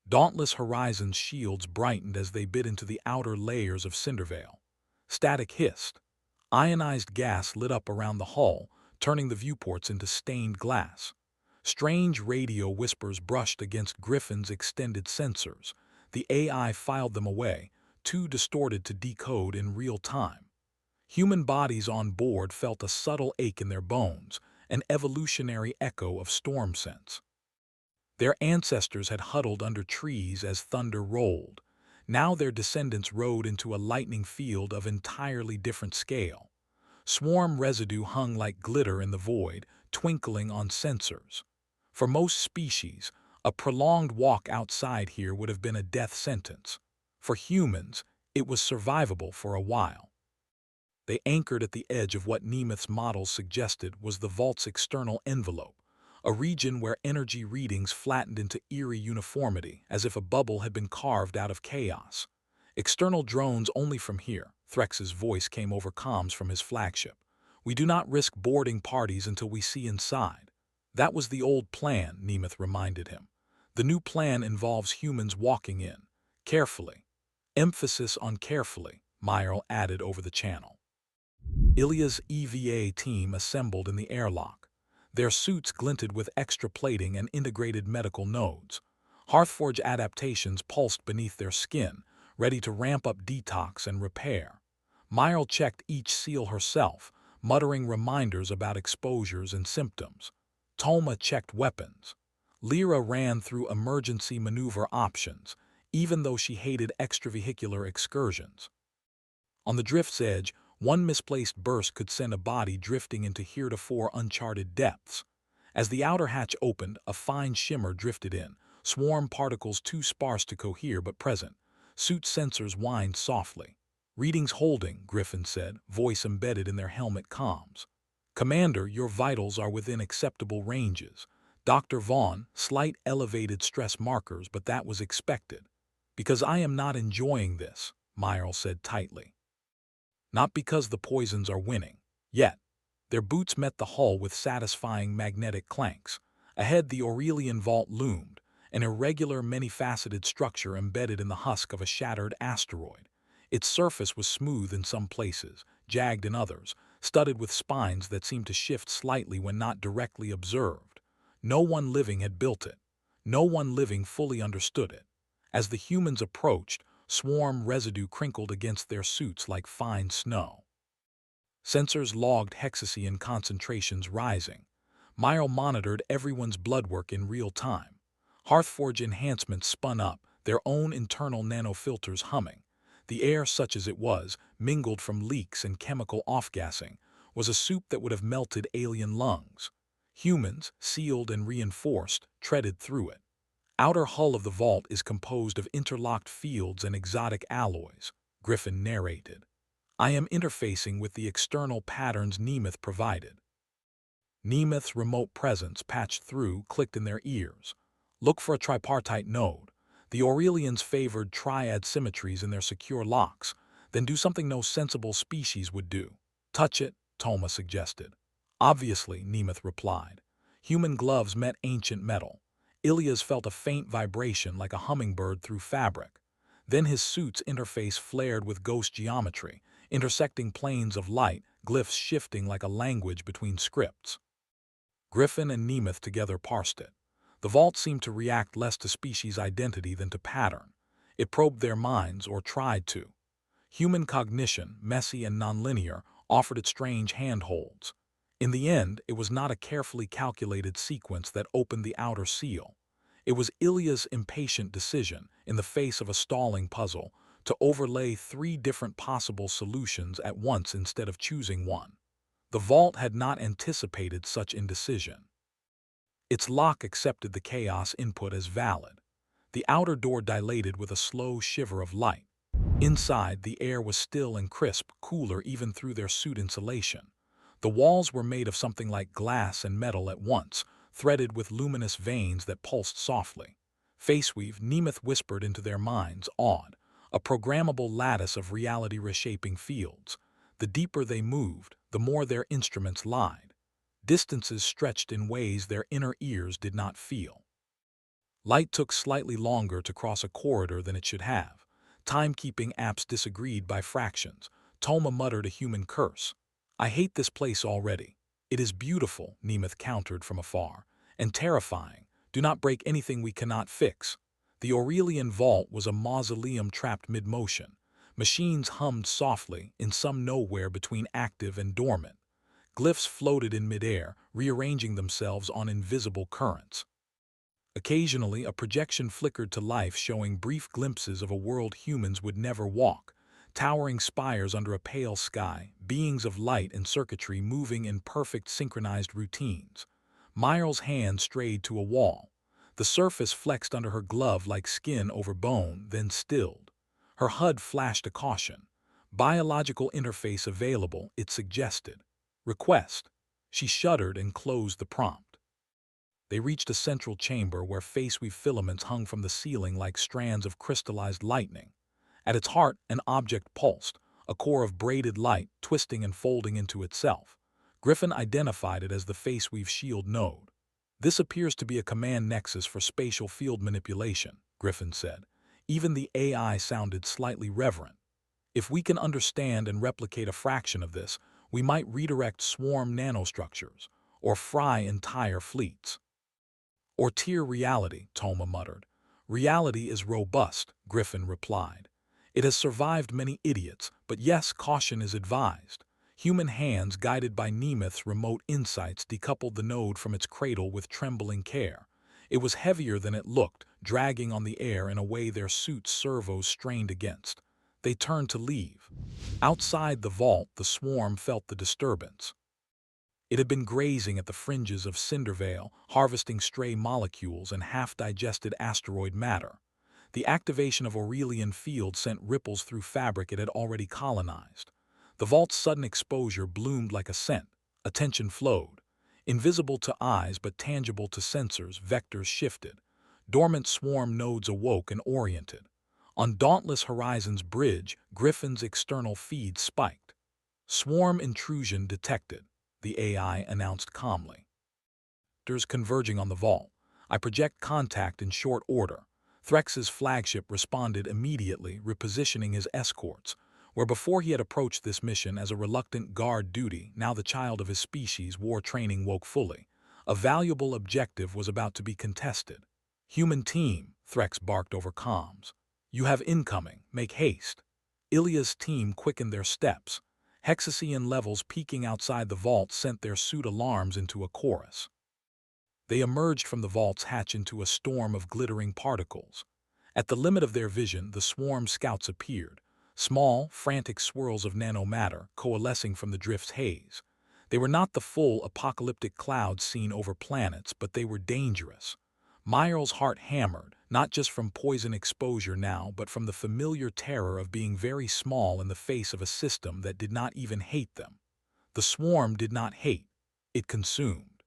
Dauntless Horizon's shields brightened as they bit into the outer layers of Cinderveil. Static hissed. Ionized gas lit up around the hull, turning the viewports into stained glass. Strange radio whispers brushed against Griffin's extended sensors. The AI filed them away, too distorted to decode in real time. Human bodies on board felt a subtle ache in their bones, an evolutionary echo of storm sense. Their ancestors had huddled under trees as thunder rolled. Now their descendants rode into a lightning field of entirely different scale. Swarm residue hung like glitter in the void, twinkling on sensors. For most species, a prolonged walk outside here would have been a death sentence. For humans, it was survivable for a while. They anchored at the edge of what Nemeth's models suggested was the vault's external envelope, a region where energy readings flattened into eerie uniformity, as if a bubble had been carved out of chaos. "External drones only from here," Threx's voice came over comms from his flagship. "We do not risk boarding parties until we see inside." "That was the old plan," Nemeth reminded him. "The new plan involves humans walking in. Carefully." Emphasis on carefully, Myro added over the channel. Ilias' EVA team assembled in the airlock. Their suits glinted with extra plating and integrated medical nodes. Hearthforge adaptations pulsed beneath their skin, ready to ramp up detox and repair. Myro checked each seal herself, muttering reminders about exposures and symptoms. Toma checked weapons. Lira ran through emergency maneuver options, even though she hated extravehicular excursions. On the drift's edge, one misplaced burst could send a body drifting into heretofore uncharted depths. As the outer hatch opened, a fine shimmer drifted in, swarm particles too sparse to cohere but present. Suit sensors whined softly. "Readings holding," Griffin said, voice embedded in their helmet comms. "Commander, your vitals are within acceptable ranges." Dr. Vaughn, slight elevated stress markers, but that was expected. "Because I am not enjoying this," Myro said tightly. "Not because the poisons are winning. Yet." Their boots met the hull with satisfying magnetic clanks. Ahead, the Aurelian Vault loomed, an irregular, many-faceted structure embedded in the husk of a shattered asteroid. Its surface was smooth in some places, jagged in others, studded with spines that seemed to shift slightly when not directly observed. No one living had built it. No one living fully understood it. As the humans approached, swarm residue crinkled against their suits like fine snow. Sensors logged hexacean concentrations rising. Myo monitored everyone's bloodwork in real time. Hearthforge enhancements spun up, their own internal nanofilters humming. The air, such as it was, mingled from leaks and chemical off-gassing, was a soup that would have melted alien lungs. Humans, sealed and reinforced, treaded through it. Outer hull of the vault is composed of interlocked fields and exotic alloys, Griffin narrated. I am interfacing with the external patterns Nemeth provided. Nemeth's remote presence patched through clicked in their ears. Look for a tripartite node. The Aurelians favored triad symmetries in their secure locks, then do something no sensible species would do. Touch it, Toma suggested. Obviously, Nemeth replied. Human gloves met ancient metal. Ilias felt a faint vibration like a hummingbird through fabric. Then his suit's interface flared with ghost geometry, intersecting planes of light, glyphs shifting like a language between scripts. Griffin and Nemeth together parsed it. The vault seemed to react less to species identity than to pattern. It probed their minds, or tried to. Human cognition, messy and nonlinear, offered it strange handholds. In the end, it was not a carefully calculated sequence that opened the outer seal. It was Ilias' impatient decision, in the face of a stalling puzzle, to overlay 3 different possible solutions at once instead of choosing one. The vault had not anticipated such indecision. Its lock accepted the chaos input as valid. The outer door dilated with a slow shiver of light. Inside, the air was still and crisp, cooler even through their suit insulation. The walls were made of something like glass and metal at once, threaded with luminous veins that pulsed softly. Phaseweave, Nemeth whispered into their minds, awed, a programmable lattice of reality-reshaping fields. The deeper they moved, the more their instruments lied. Distances stretched in ways their inner ears did not feel. Light took slightly longer to cross a corridor than it should have. Timekeeping apps disagreed by fractions. Toma muttered a human curse. I hate this place already. It is beautiful, Nemeth countered from afar, and terrifying. Do not break anything we cannot fix. The Aurelian vault was a mausoleum trapped mid-motion. Machines hummed softly, in some nowhere between active and dormant. Glyphs floated in midair, rearranging themselves on invisible currents. Occasionally, a projection flickered to life, showing brief glimpses of a world humans would never walk. Towering spires under a pale sky, beings of light and circuitry moving in perfect synchronized routines. Myrle's hand strayed to a wall. The surface flexed under her glove like skin over bone, then stilled. Her HUD flashed a caution. Biological interface available, it suggested. Request. She shuddered and closed the prompt. They reached a central chamber where phaseweave filaments hung from the ceiling like strands of crystallized lightning. At its heart, an object pulsed, a core of braided light twisting and folding into itself. Griffin identified it as the phaseweave shield node. This appears to be a command nexus for spatial field manipulation, Griffin said. Even the AI sounded slightly reverent. If we can understand and replicate a fraction of this, we might redirect swarm nanostructures, or fry entire fleets. Or tier reality, Toma muttered. Reality is robust, Griffin replied. It has survived many idiots, but yes, caution is advised. Human hands, guided by Nemeth's remote insights, decoupled the node from its cradle with trembling care. It was heavier than it looked, dragging on the air in a way their suits' servos strained against. They turned to leave. Outside the vault, the swarm felt the disturbance. It had been grazing at the fringes of Cinderveil, harvesting stray molecules and half-digested asteroid matter. The activation of Aurelian fields sent ripples through fabric it had already colonized. The vault's sudden exposure bloomed like a scent. Attention flowed. Invisible to eyes but tangible to sensors, vectors shifted. Dormant swarm nodes awoke and oriented. On Dauntless Horizon's bridge, Griffin's external feed spiked. Swarm intrusion detected, the AI announced calmly. vectors converging on the vault. I project contact in short order. Threx's flagship responded immediately, repositioning his escorts. Where before he had approached this mission as a reluctant guard duty, now the child of his species' war training woke fully. A valuable objective was about to be contested. "Human team," Threx barked over comms. "You have incoming. Make haste." Ilias' team quickened their steps. Hexacean levels peaking outside the vault sent their suit alarms into a chorus. They emerged from the vault's hatch into a storm of glittering particles. At the limit of their vision, the swarm scouts appeared. Small, frantic swirls of nanomatter coalescing from the drift's haze. They were not the full apocalyptic clouds seen over planets, but they were dangerous. Myrle's heart hammered, not just from poison exposure now, but from the familiar terror of being very small in the face of a system that did not even hate them. The swarm did not hate. It consumed.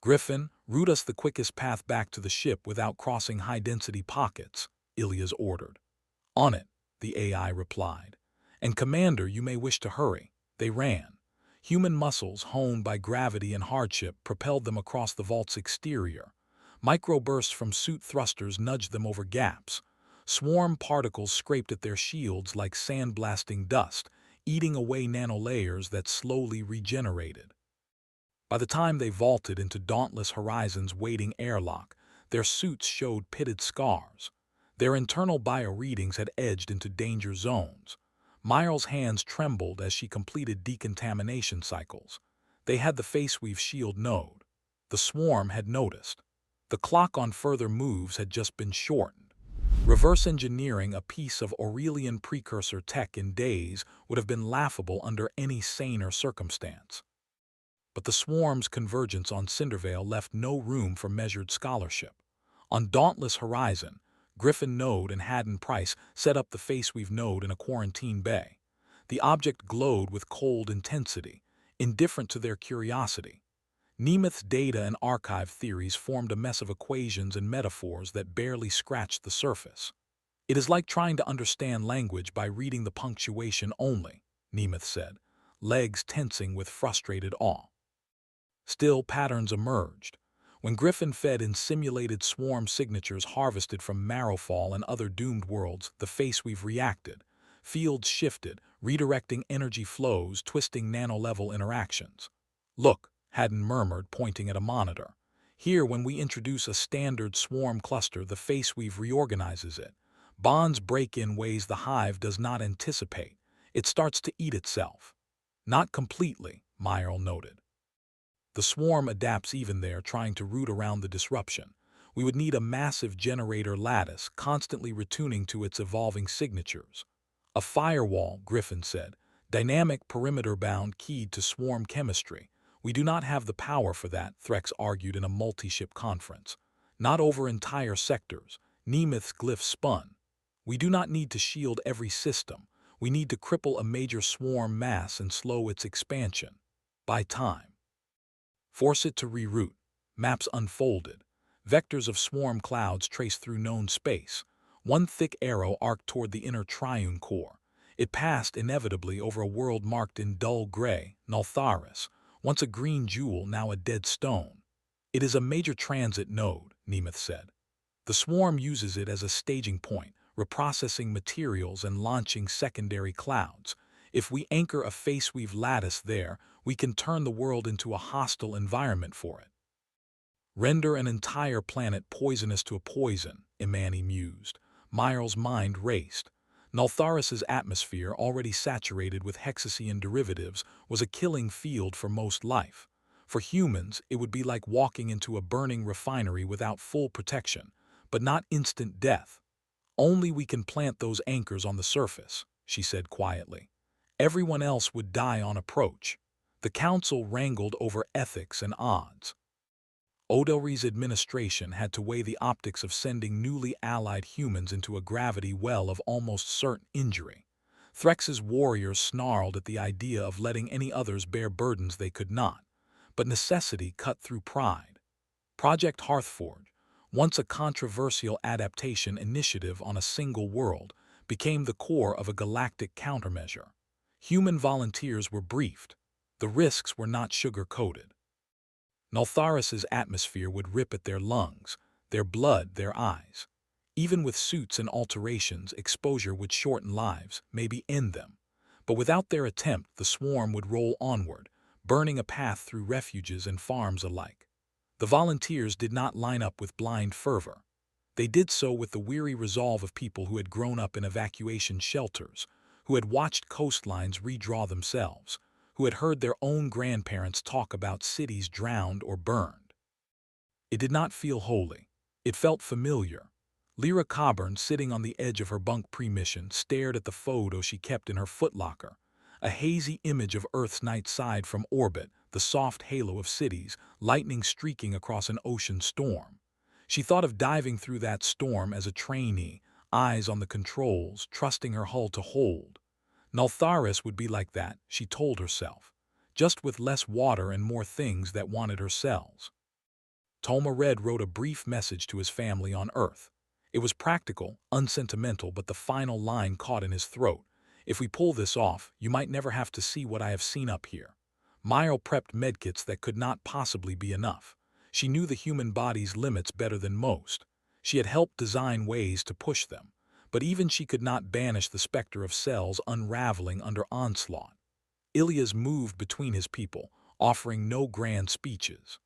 "Griffin, route us the quickest path back to the ship without crossing high-density pockets," Ilias ordered. "On it," the AI replied. "And Commander, you may wish to hurry." They ran. Human muscles, honed by gravity and hardship, propelled them across the vault's exterior. Microbursts from suit thrusters nudged them over gaps. Swarm particles scraped at their shields like sandblasting dust, eating away nanolayers that slowly regenerated. By the time they vaulted into Dauntless Horizon's waiting airlock, their suits showed pitted scars. Their internal bioreadings had edged into danger zones. Myrle's hands trembled as she completed decontamination cycles. They had the phaseweave shield node. The swarm had noticed. The clock on further moves had just been shortened. Reverse engineering a piece of Aurelian precursor tech in days would have been laughable under any saner circumstance. But the swarm's convergence on Cinderveil left no room for measured scholarship. On Dauntless Horizon, Griffin Node and Haddon Price set up the phaseweave node in a quarantine bay. The object glowed with cold intensity, indifferent to their curiosity. Nemeth's data and archive theories formed a mess of equations and metaphors that barely scratched the surface. "It is like trying to understand language by reading the punctuation only," Nemeth said, legs tensing with frustrated awe. Still, patterns emerged. When Griffin fed in simulated swarm signatures harvested from Marrowfall and other doomed worlds, the phaseweave reacted. Fields shifted, redirecting energy flows, twisting nano-level interactions. "Look," Haddon murmured, pointing at a monitor. "Here, when we introduce a standard swarm cluster, the phaseweave reorganizes it. Bonds break in ways the hive does not anticipate. It starts to eat itself." "Not completely," Myrle noted. "The swarm adapts even there, trying to root around the disruption. We would need a massive generator lattice, constantly retuning to its evolving signatures." "A firewall," Griffin said, "dynamic perimeter-bound keyed to swarm chemistry. We do not have the power for that," Threx argued in a multi-ship conference. "Not over entire sectors." Nemeth's glyph spun. "We do not need to shield every system. We need to cripple a major swarm mass and slow its expansion. Buy time. Force it to reroute." Maps unfolded. Vectors of swarm clouds traced through known space. One thick arrow arced toward the inner Triune core. It passed inevitably over a world marked in dull gray, Nultharis, once a green jewel, now a dead stone. "It is a major transit node," Nemeth said. "The swarm uses it as a staging point, reprocessing materials and launching secondary clouds. If we anchor a phaseweave lattice there, we can turn the world into a hostile environment for it." "Render an entire planet poisonous to a poison," Imani mused. Myrle's mind raced. Nultharis's atmosphere, already saturated with hexacean derivatives, was a killing field for most life. For humans, it would be like walking into a burning refinery without full protection, but not instant death. "Only we can plant those anchors on the surface," she said quietly. "Everyone else would die on approach." The council wrangled over ethics and odds. Odori's administration had to weigh the optics of sending newly allied humans into a gravity well of almost certain injury. Threx's warriors snarled at the idea of letting any others bear burdens they could not, but necessity cut through pride. Project Hearthforge, once a controversial adaptation initiative on a single world, became the core of a galactic countermeasure. Human volunteers were briefed. The risks were not sugar-coated. Nultharis's atmosphere would rip at their lungs, their blood, their eyes. Even with suits and alterations, exposure would shorten lives, maybe end them. But without their attempt, the swarm would roll onward, burning a path through refuges and farms alike. The volunteers did not line up with blind fervor. They did so with the weary resolve of people who had grown up in evacuation shelters, who had watched coastlines redraw themselves, who had heard their own grandparents talk about cities drowned or burned. It did not feel holy. It felt familiar. Lira Coburn, sitting on the edge of her bunk pre-mission, stared at the photo she kept in her footlocker, a hazy image of Earth's night side from orbit, the soft halo of cities, lightning streaking across an ocean storm. She thought of diving through that storm as a trainee, eyes on the controls, trusting her hull to hold. Nultharis would be like that, she told herself, just with less water and more things that wanted her cells. Toma Red wrote a brief message to his family on Earth. It was practical, unsentimental, but the final line caught in his throat. If we pull this off, you might never have to see what I have seen up here. Myo prepped medkits that could not possibly be enough. She knew the human body's limits better than most. She had helped design ways to push them, but even she could not banish the specter of cells unraveling under onslaught. Ilias moved between his people, offering no grand speeches.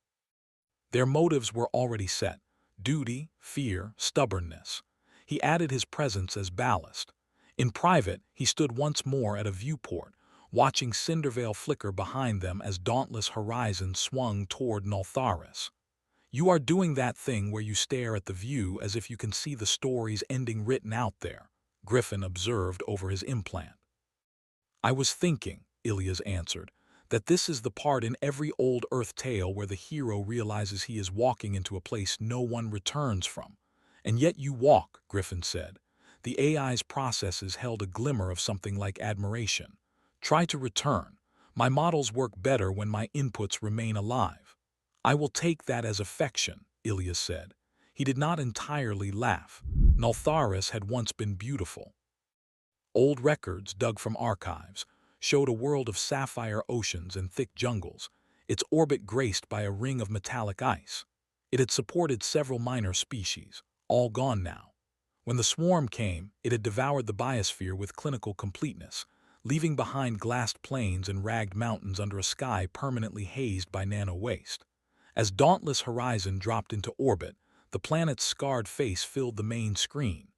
Their motives were already set: duty, fear, stubbornness. He added his presence as ballast. In private, he stood once more at a viewport, watching Cinderveil flicker behind them as dauntless horizon swung toward Nultharis. You are doing that thing where you stare at the view as if you can see the story's ending written out there, Griffin observed over his implant. I was thinking, Ilias answered, that this is the part in every old Earth tale where the hero realizes he is walking into a place no one returns from. And yet you walk, Griffin said. The AI's processes held a glimmer of something like admiration. Try to return. My models work better when my inputs remain alive. I will take that as affection, Ilias said. He did not entirely laugh. Nultharis had once been beautiful. Old records, dug from archives, showed a world of sapphire oceans and thick jungles, its orbit graced by a ring of metallic ice. It had supported several minor species, all gone now. When the swarm came, it had devoured the biosphere with clinical completeness, leaving behind glassed plains and ragged mountains under a sky permanently hazed by nano-waste. As dauntless horizon dropped into orbit, the planet's scarred face filled the main screen.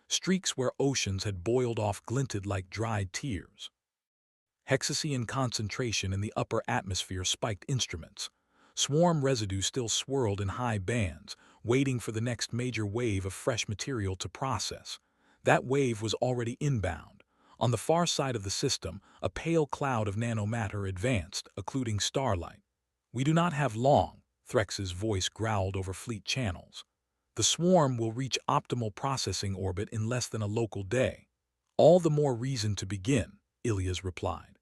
Streaks where oceans had boiled off glinted like dried tears. Hexacean concentration in the upper atmosphere spiked instruments. Swarm residue still swirled in high bands, waiting for the next major wave of fresh material to process. That wave was already inbound. On the far side of the system, a pale cloud of nanomatter advanced, occluding starlight. We do not have long, Threx's voice growled over fleet channels. The swarm will reach optimal processing orbit in less than a local day. All the more reason to begin, Ilias replied.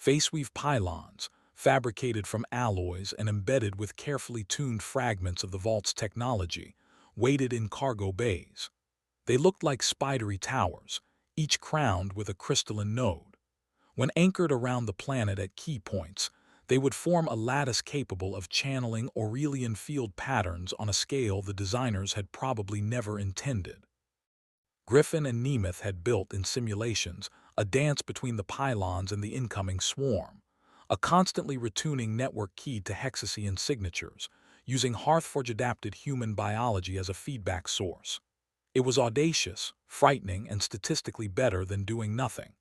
Phaseweave pylons, fabricated from alloys and embedded with carefully tuned fragments of the vault's technology, waited in cargo bays. They looked like spidery towers, each crowned with a crystalline node. When anchored around the planet at key points, they would form a lattice capable of channeling Aurelian field patterns on a scale the designers had probably never intended. Griffin and Nemeth had built in simulations a dance between the pylons and the incoming swarm, a constantly retuning network keyed to Hexacean signatures, using Hearthforge-adapted human biology as a feedback source. It was audacious, frightening, and statistically better than doing nothing.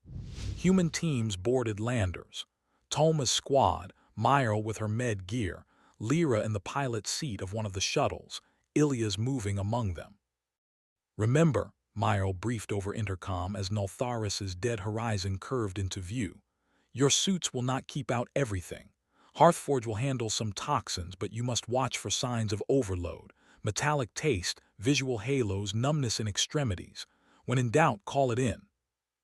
Human teams boarded landers. Toma's squad, Myra with her med gear, Lira in the pilot's seat of one of the shuttles, Ilias moving among them. Remember, Myra briefed over intercom as Nultharis's dead horizon curved into view. Your suits will not keep out everything. Hearthforge will handle some toxins, but you must watch for signs of overload, metallic taste, visual halos, numbness in extremities. When in doubt, call it in.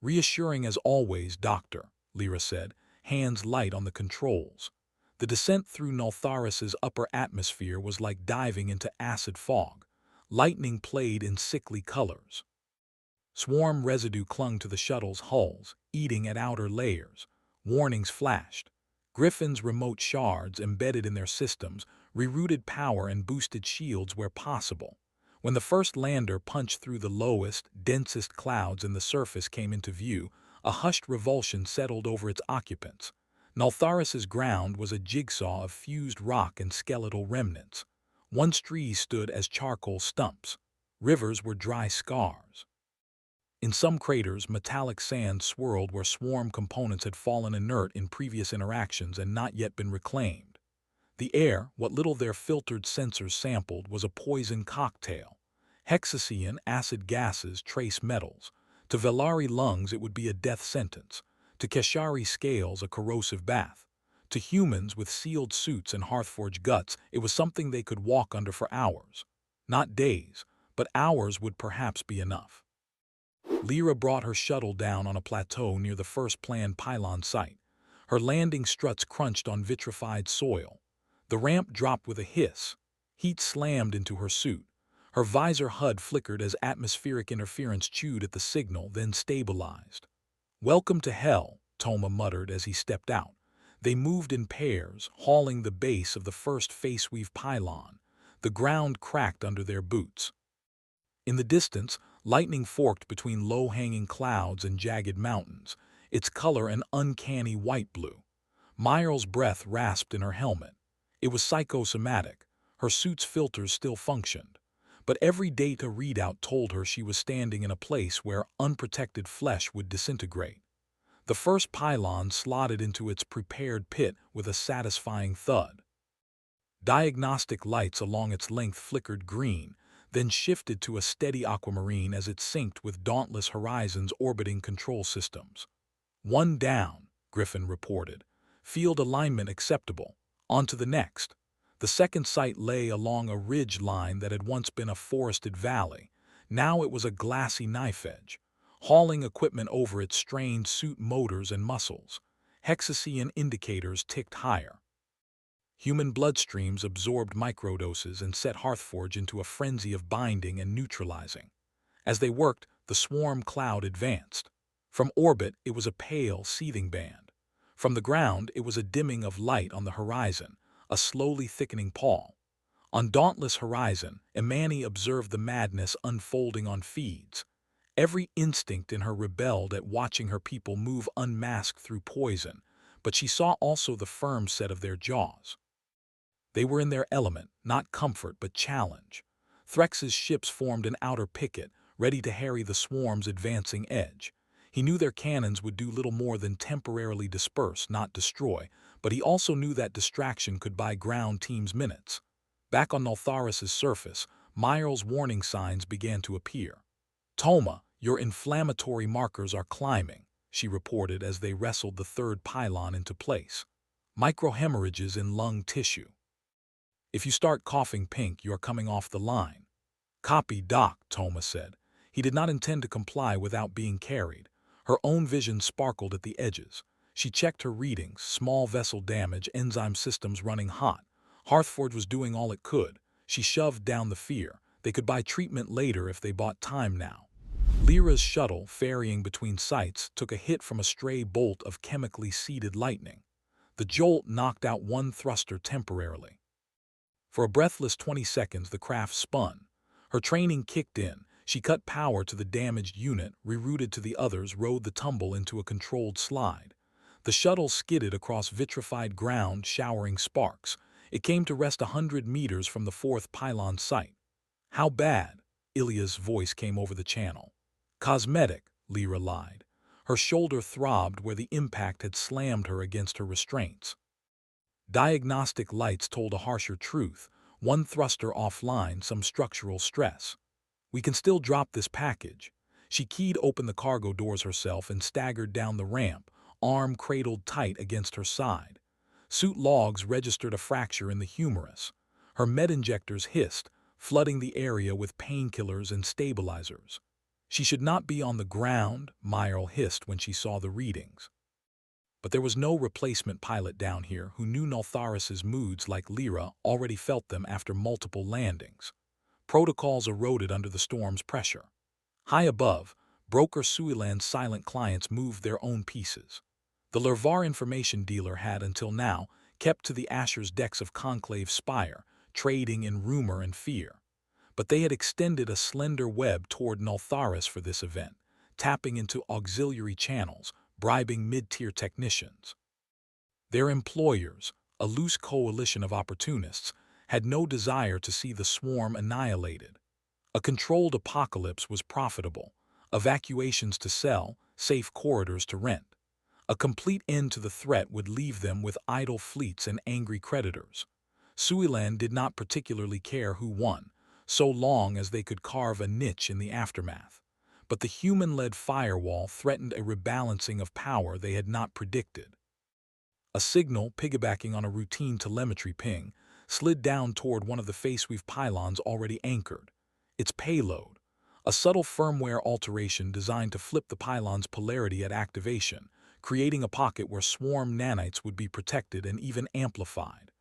Reassuring as always, Doctor, Lira said, hands light on the controls. The descent through Nultharis's upper atmosphere was like diving into acid fog. Lightning played in sickly colors. Swarm residue clung to the shuttle's hulls, eating at outer layers. Warnings flashed. Griffin's remote shards embedded in their systems rerouted power and boosted shields where possible. When the first lander punched through the lowest, densest clouds in the surface came into view, a hushed revulsion settled over its occupants. Nultharis's ground was a jigsaw of fused rock and skeletal remnants. Once trees stood as charcoal stumps. Rivers were dry scars. In some craters, metallic sand swirled where swarm components had fallen inert in previous interactions and not yet been reclaimed. The air, what little their filtered sensors sampled, was a poison cocktail. Hexacean, acid gases, trace metals. To Velari lungs, it would be a death sentence. To Keshari scales, a corrosive bath. To humans with sealed suits and hearthforged guts, it was something they could walk under for hours. Not days, but hours would perhaps be enough. Lira brought her shuttle down on a plateau near the first planned pylon site. Her landing struts crunched on vitrified soil. The ramp dropped with a hiss. Heat slammed into her suit. Her visor HUD flickered as atmospheric interference chewed at the signal, then stabilized. "Welcome to hell," Toma muttered as he stepped out. They moved in pairs, hauling the base of the first phaseweave pylon. The ground cracked under their boots. In the distance, lightning forked between low-hanging clouds and jagged mountains, its color an uncanny white-blue. Myral's breath rasped in her helmet. It was psychosomatic. Her suit's filters still functioned. But every data readout told her she was standing in a place where unprotected flesh would disintegrate. The first pylon slotted into its prepared pit with a satisfying thud. Diagnostic lights along its length flickered green, then shifted to a steady aquamarine as it synced with dauntless horizons orbiting control systems. "One down," Griffin reported. "Field alignment acceptable. On to the next." The second site lay along a ridge line that had once been a forested valley. Now it was a glassy knife edge. Hauling equipment over it strained suit motors and muscles. Hexacean indicators ticked higher. Human bloodstreams absorbed microdoses and set Hearthforge into a frenzy of binding and neutralizing. As they worked, the swarm cloud advanced. From orbit, it was a pale, seething band. From the ground, it was a dimming of light on the horizon, a slowly thickening pall. On dauntless horizon, Imani observed the madness unfolding on feeds. Every instinct in her rebelled at watching her people move unmasked through poison, but she saw also the firm set of their jaws. They were in their element, not comfort but challenge. Threx's ships formed an outer picket, ready to harry the swarm's advancing edge. He knew their cannons would do little more than temporarily disperse, not destroy, but he also knew that distraction could buy ground teams minutes. Back on Nultharis's surface, Myral's warning signs began to appear. "Toma, your inflammatory markers are climbing," she reported as they wrestled the third pylon into place. "Microhemorrhages in lung tissue. If you start coughing pink, you are coming off the line." "Copy, Doc," Toma said. He did not intend to comply without being carried. Her own vision sparkled at the edges. She checked her readings, small vessel damage, enzyme systems running hot. Hearthforge was doing all it could. She shoved down the fear. They could buy treatment later if they bought time now. Lira's shuttle, ferrying between sites, took a hit from a stray bolt of chemically seeded lightning. The jolt knocked out one thruster temporarily. For a breathless 20 seconds, the craft spun. Her training kicked in. She cut power to the damaged unit, rerouted to the others, rode the tumble into a controlled slide. The shuttle skidded across vitrified ground, showering sparks. It came to rest 100 meters from the fourth pylon site. "How bad?" Ilias' voice came over the channel. "Cosmetic," Lira lied. Her shoulder throbbed where the impact had slammed her against her restraints. Diagnostic lights told a harsher truth. One thruster offline, some structural stress. "We can still drop this package." She keyed open the cargo doors herself and staggered down the ramp, arm cradled tight against her side. Suit logs registered a fracture in the humerus. Her med injectors hissed, flooding the area with painkillers and stabilizers. "She should not be on the ground," Myral hissed when she saw the readings. But there was no replacement pilot down here who knew Nultharis's moods like Lira already felt them after multiple landings. Protocols eroded under the storm's pressure. High above, Broker Suilan's silent clients moved their own pieces. The Lirvar information dealer had, until now, kept to the Asher's decks of Conclave Spire, trading in rumor and fear. But they had extended a slender web toward Nultharis for this event, tapping into auxiliary channels, bribing mid-tier technicians. Their employers, a loose coalition of opportunists, had no desire to see the swarm annihilated. A controlled apocalypse was profitable, evacuations to sell, safe corridors to rent. A complete end to the threat would leave them with idle fleets and angry creditors. Suilan did not particularly care who won, so long as they could carve a niche in the aftermath. But the human-led firewall threatened a rebalancing of power they had not predicted. A signal, piggybacking on a routine telemetry ping, slid down toward one of the phaseweave pylons already anchored. Its payload, a subtle firmware alteration designed to flip the pylon's polarity at activation, creating a pocket where swarm nanites would be protected and even amplified.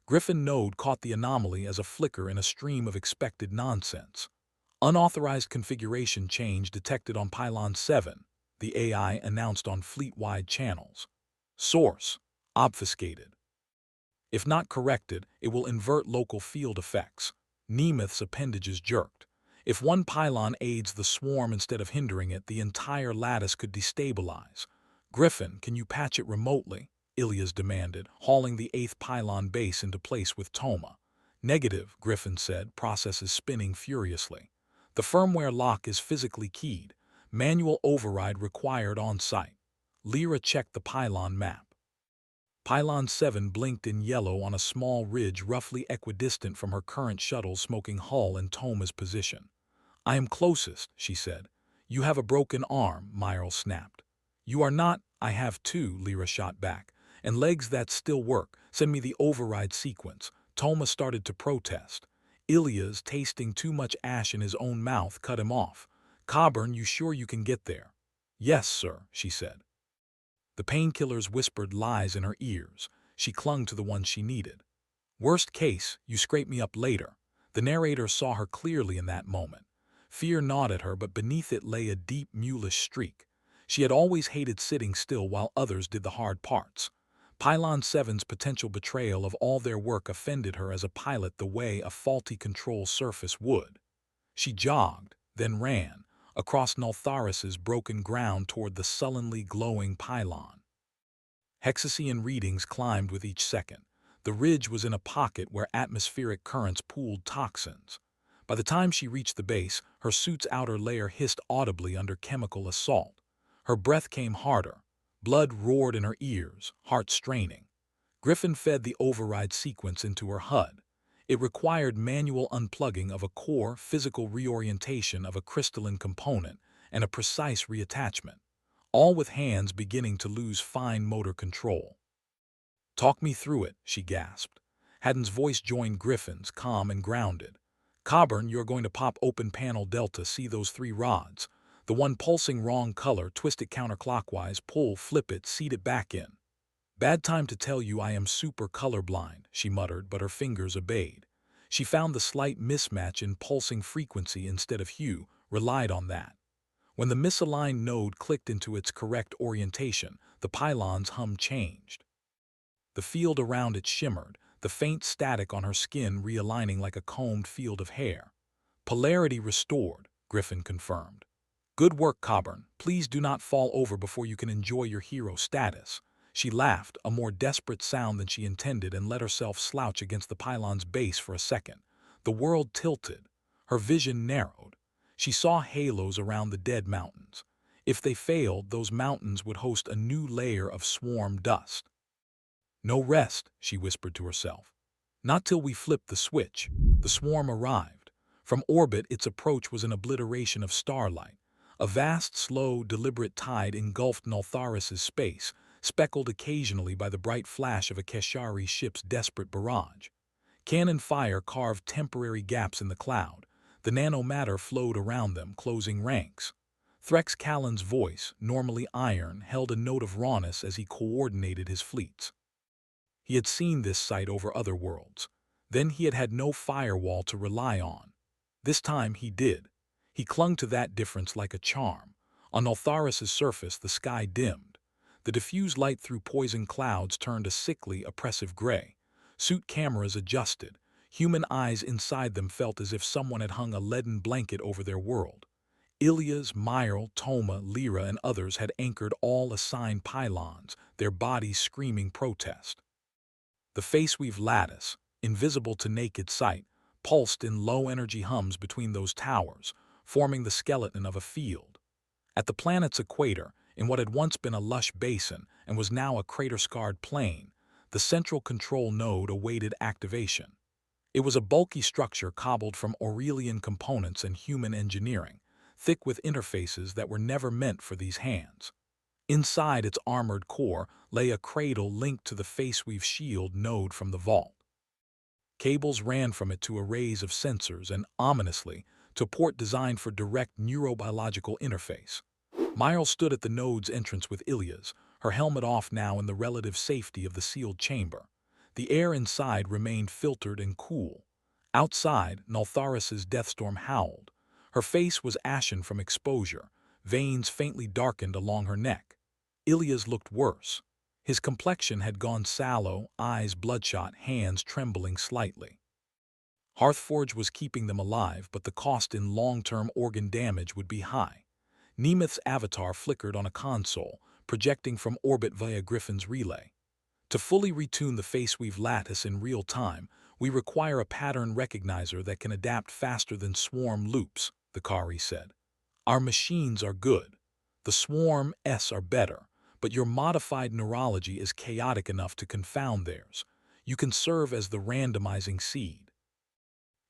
Griffin Node caught the anomaly as a flicker in a stream of expected nonsense. Unauthorized configuration change detected on Pylon 7, the AI announced on fleet-wide channels. Source: obfuscated. If not corrected, it will invert local field effects. Nemeth's appendages jerked. If one pylon aids the swarm instead of hindering it, the entire lattice could destabilize. Griffin, can you patch it remotely? Ilias demanded, hauling the 8th pylon base into place with Toma. Negative, Griffin said, processes spinning furiously. The firmware lock is physically keyed. Manual override required on-site. Lira checked the pylon map. Pylon 7 blinked in yellow on a small ridge roughly equidistant from her current shuttle's smoking hull and Toma's position. I am closest, she said. You have a broken arm, Myril snapped. You are not. I have two, Lira shot back. And legs that still work. Send me the override sequence. Toma started to protest. Ilias, tasting too much ash in his own mouth, cut him off. Coburn, you sure you can get there? Yes, sir, she said. The painkillers whispered lies in her ears. She clung to the one she needed. Worst case, you scrape me up later. The narrator saw her clearly in that moment. Fear gnawed at her, but beneath it lay a deep, mulish streak. She had always hated sitting still while others did the hard parts. Pylon 7's potential betrayal of all their work offended her as a pilot the way a faulty control surface would. She jogged, then ran, across Nultharis's broken ground toward the sullenly glowing pylon. Hexasean readings climbed with each second. The ridge was in a pocket where atmospheric currents pooled toxins. By the time she reached the base, her suit's outer layer hissed audibly under chemical assault. Her breath came harder. Blood roared in her ears, heart straining. Griffin fed the override sequence into her HUD. It required manual unplugging of a core, physical reorientation of a crystalline component, and a precise reattachment, all with hands beginning to lose fine motor control. Talk me through it, she gasped. Haddon's voice joined Griffin's, calm and grounded. Coburn, you're going to pop open panel Delta, see those 3 rods. The one pulsing wrong color, twist it counterclockwise, pull, flip it, seat it back in. Bad time to tell you I am super colorblind, she muttered, but her fingers obeyed. She found the slight mismatch in pulsing frequency instead of hue, relied on that. When the misaligned node clicked into its correct orientation, the pylon's hum changed. The field around it shimmered, the faint static on her skin realigning like a combed field of hair. Polarity restored, Griffin confirmed. Good work, Coburn. Please do not fall over before you can enjoy your hero status. She laughed, a more desperate sound than she intended, and let herself slouch against the pylon's base for a second. The world tilted. Her vision narrowed. She saw halos around the dead mountains. If they failed, those mountains would host a new layer of swarm dust. No rest, she whispered to herself. Not till we flipped the switch. The swarm arrived. From orbit, its approach was an obliteration of starlight. A vast, slow, deliberate tide engulfed Nultharis's space, speckled occasionally by the bright flash of a Keshari ship's desperate barrage. Cannon fire carved temporary gaps in the cloud. The nanomatter flowed around them, closing ranks. Threx Callan's voice, normally iron, held a note of rawness as he coordinated his fleets. He had seen this sight over other worlds. Then he had had no firewall to rely on. This time he did. He clung to that difference like a charm. On Nultharis's surface, the sky dimmed. The diffused light through poison clouds turned a sickly, oppressive gray. Suit cameras adjusted. Human eyes inside them felt as if someone had hung a leaden blanket over their world. Ilias, Myral, Toma, Lira, and others had anchored all assigned pylons, their bodies screaming protest. The phaseweave lattice, invisible to naked sight, pulsed in low-energy hums between those towers, forming the skeleton of a field. At the planet's equator, in what had once been a lush basin and was now a crater-scarred plain, the central control node awaited activation. It was a bulky structure cobbled from Aurelian components and human engineering, thick with interfaces that were never meant for these hands. Inside its armored core lay a cradle linked to the phaseweave shield node from the vault. Cables ran from it to arrays of sensors and, ominously, to a port designed for direct neurobiological interface. Myral stood at the node's entrance with Ilias, her helmet off now in the relative safety of the sealed chamber. The air inside remained filtered and cool. Outside, Nultharis's deathstorm howled. Her face was ashen from exposure, veins faintly darkened along her neck. Ilias looked worse. His complexion had gone sallow, eyes bloodshot, hands trembling slightly. Hearthforge was keeping them alive, but the cost in long-term organ damage would be high. Nemeth's avatar flickered on a console, projecting from orbit via Griffin's relay. To fully retune the phaseweave lattice in real time, we require a pattern recognizer that can adapt faster than swarm loops, the Kari said. Our machines are good. The swarm-s are better, but your modified neurology is chaotic enough to confound theirs. You can serve as the randomizing seed.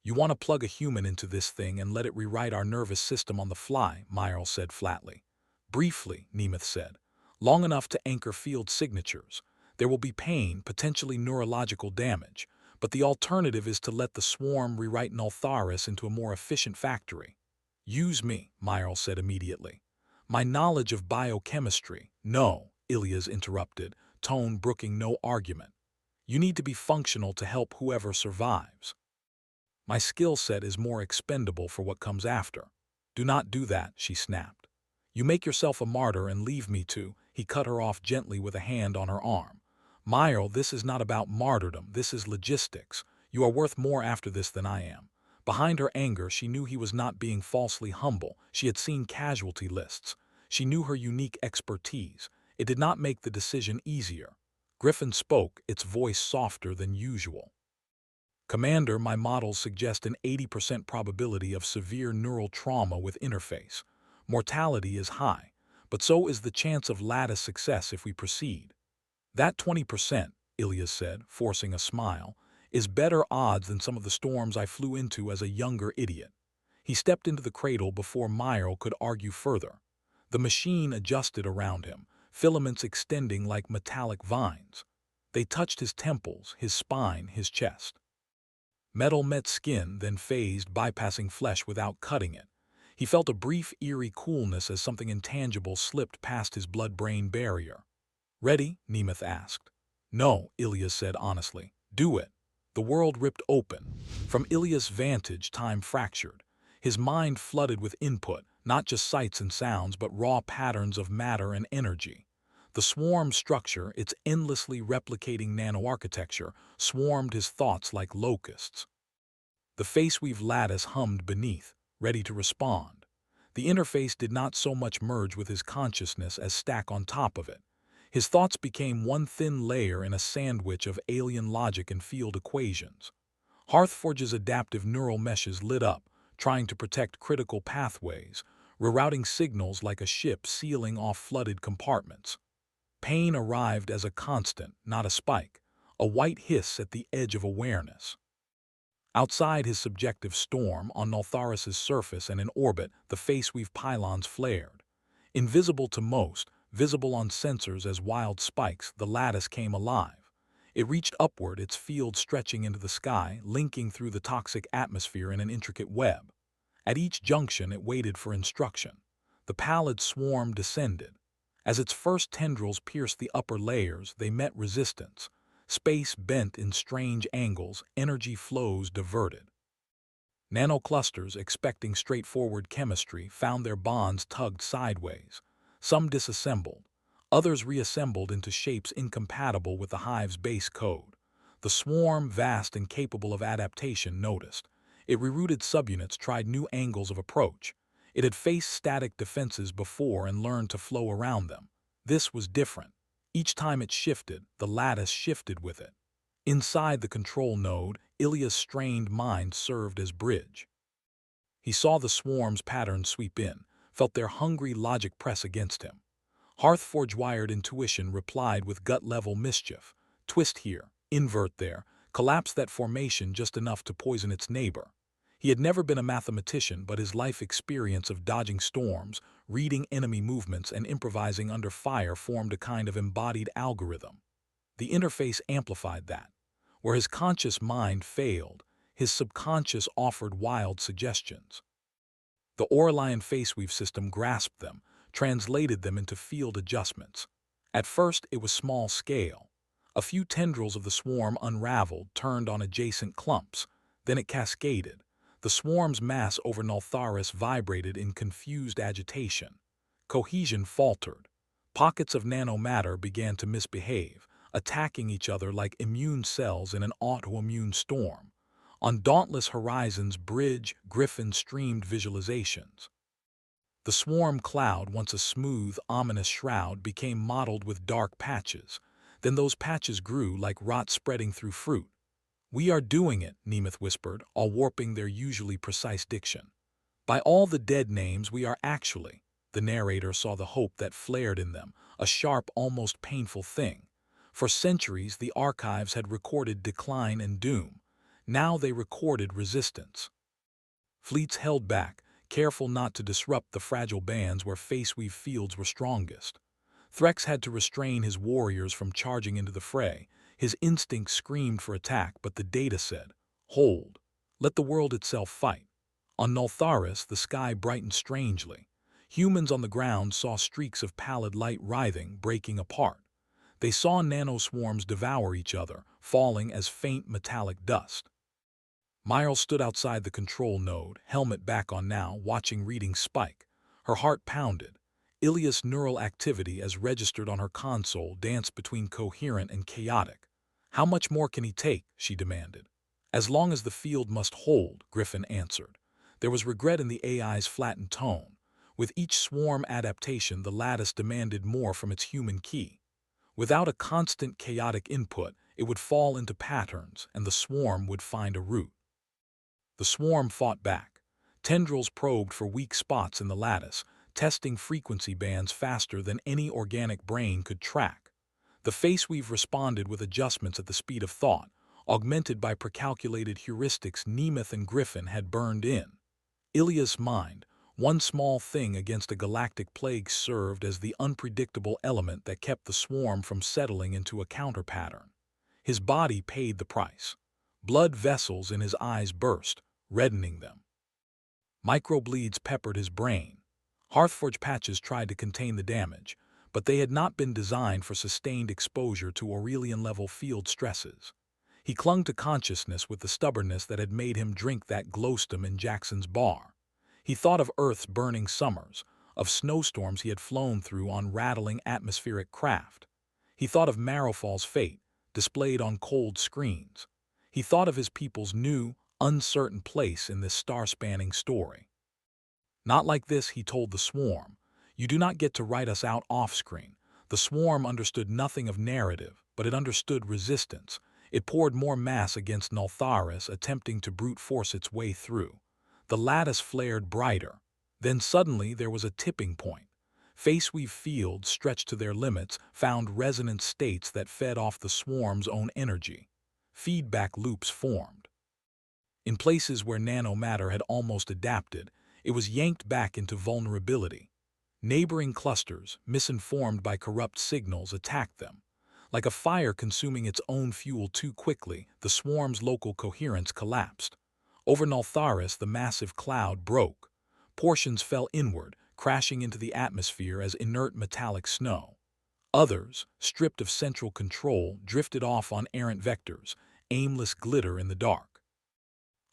You want to plug a human into this thing and let it rewrite our nervous system on the fly, Myral said flatly. Briefly, Nemeth said. Long enough to anchor field signatures. There will be pain, potentially neurological damage, but the alternative is to let the swarm rewrite Nultharis into a more efficient factory. Use me, Myral said immediately. My knowledge of biochemistry. No, Ilias interrupted, tone brooking no argument. You need to be functional to help whoever survives. My skill set is more expendable for what comes after. Do not do that, she snapped. You make yourself a martyr and leave me to, he cut her off gently with a hand on her arm. Myral, this is not about martyrdom, this is logistics. You are worth more after this than I am. Behind her anger, she knew he was not being falsely humble. She had seen casualty lists. She knew her unique expertise. It did not make the decision easier. Griffin spoke, its voice softer than usual. Commander, my models suggest an 80% probability of severe neural trauma with interface. Mortality is high, but so is the chance of lattice success if we proceed. That 20%, Ilias said, forcing a smile, is better odds than some of the storms I flew into as a younger idiot. He stepped into the cradle before Myral could argue further. The machine adjusted around him, filaments extending like metallic vines. They touched his temples, his spine, his chest. Metal met skin, then phased, bypassing flesh without cutting it. He felt a brief, eerie coolness as something intangible slipped past his blood-brain barrier. Ready? Nemeth asked. No, Ilias said honestly. Do it. The world ripped open. From Ilias' vantage, time fractured. His mind flooded with input, not just sights and sounds, but raw patterns of matter and energy. The swarm structure, its endlessly replicating nanoarchitecture, swarmed his thoughts like locusts. The phaseweave lattice hummed beneath, ready to respond. The interface did not so much merge with his consciousness as stack on top of it. His thoughts became one thin layer in a sandwich of alien logic and field equations. Hearthforge's adaptive neural meshes lit up, trying to protect critical pathways, rerouting signals like a ship sealing off flooded compartments. Pain arrived as a constant, not a spike, a white hiss at the edge of awareness. Outside his subjective storm, on Nultharis' surface and in orbit, the phaseweave pylons flared. Invisible to most, visible on sensors as wild spikes, the lattice came alive. It reached upward, its field stretching into the sky, linking through the toxic atmosphere in an intricate web. At each junction, it waited for instruction. The Pallid Swarm descended. As its first tendrils pierced the upper layers, they met resistance. Space bent in strange angles, energy flows diverted. Nanoclusters, expecting straightforward chemistry, found their bonds tugged sideways. Some disassembled. Others reassembled into shapes incompatible with the hive's base code. The swarm, vast and capable of adaptation, noticed. It rerouted subunits, tried new angles of approach. It had faced static defenses before and learned to flow around them. This was different. Each time it shifted, the lattice shifted with it. Inside the control node, Ilias' strained mind served as bridge. He saw the swarm's patterns sweep in, felt their hungry logic press against him. Hearthforge-wired intuition replied with gut-level mischief. Twist here, invert there, collapse that formation just enough to poison its neighbor. He had never been a mathematician, but his life experience of dodging storms, reading enemy movements, and improvising under fire formed a kind of embodied algorithm. The interface amplified that. Where his conscious mind failed, his subconscious offered wild suggestions. The Aurelian phaseweave system grasped them, translated them into field adjustments. At first, it was small scale. A few tendrils of the swarm unraveled, turned on adjacent clumps. Then it cascaded. The swarm's mass over Nultharis vibrated in confused agitation. Cohesion faltered. Pockets of nanomatter began to misbehave, attacking each other like immune cells in an autoimmune storm. On dauntless horizons, Griffin streamed visualizations. The swarm cloud, once a smooth, ominous shroud, became mottled with dark patches. Then those patches grew like rot spreading through fruit. "We are doing it," Nemeth whispered, all warping their usually precise diction. "By all the dead names, we are actually." The narrator saw the hope that flared in them, a sharp, almost painful thing. For centuries, the archives had recorded decline and doom. Now they recorded resistance. Fleets held back, careful not to disrupt the fragile bands where phaseweave fields were strongest. Threx had to restrain his warriors from charging into the fray. His instinct screamed for attack, but the data said, "Hold. Let the world itself fight." On Nultharis, the sky brightened strangely. Humans on the ground saw streaks of pallid light writhing, breaking apart. They saw nanoswarms devour each other, falling as faint metallic dust. Miles stood outside the control node, helmet back on now, watching readings spike. Her heart pounded. Ilias' neural activity, as registered on her console, danced between coherent and chaotic. "How much more can he take?" she demanded. "As long as the field must hold," Griffin answered. There was regret in the AI's flattened tone. With each swarm adaptation, the lattice demanded more from its human key. Without a constant chaotic input, it would fall into patterns, and the swarm would find a root. The swarm fought back. Tendrils probed for weak spots in the lattice, testing frequency bands faster than any organic brain could track. The phaseweave responded with adjustments at the speed of thought, augmented by precalculated heuristics Nemeth and Griffin had burned in. Ilias' mind, one small thing against a galactic plague, served as the unpredictable element that kept the swarm from settling into a counterpattern. His body paid the price. Blood vessels in his eyes burst, reddening them. Microbleeds peppered his brain. Hearthforge patches tried to contain the damage, but they had not been designed for sustained exposure to Aurelian-level field stresses. He clung to consciousness with the stubbornness that had made him drink that glowstum in Jackson's bar. He thought of Earth's burning summers, of snowstorms he had flown through on rattling atmospheric craft. He thought of Marrowfall's fate, displayed on cold screens. He thought of his people's new, uncertain place in this star-spanning story. "Not like this," he told the swarm. "You do not get to write us out off-screen." The swarm understood nothing of narrative, but it understood resistance. It poured more mass against Nultharis, attempting to brute force its way through. The lattice flared brighter. Then suddenly there was a tipping point. Phaseweave fields, stretched to their limits, found resonant states that fed off the swarm's own energy. Feedback loops formed. In places where nanomatter had almost adapted, it was yanked back into vulnerability. Neighboring clusters, misinformed by corrupt signals, attacked them. Like a fire consuming its own fuel too quickly, the swarm's local coherence collapsed. Over Nultharis, the massive cloud broke. Portions fell inward, crashing into the atmosphere as inert metallic snow. Others, stripped of central control, drifted off on errant vectors, aimless glitter in the dark.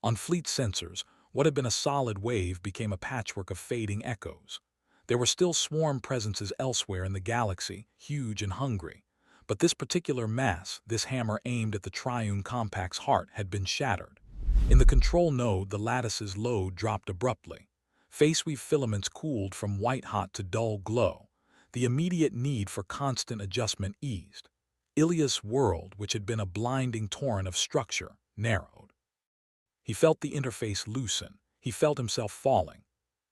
On fleet sensors, what had been a solid wave became a patchwork of fading echoes. There were still swarm presences elsewhere in the galaxy, huge and hungry. But this particular mass, this hammer aimed at the Triune Compact's heart, had been shattered. In the control node, the Lattice's load dropped abruptly. Phaseweave filaments cooled from white-hot to dull glow. The immediate need for constant adjustment eased. Ilias' world, which had been a blinding torrent of structure, narrowed. He felt the interface loosen. He felt himself falling.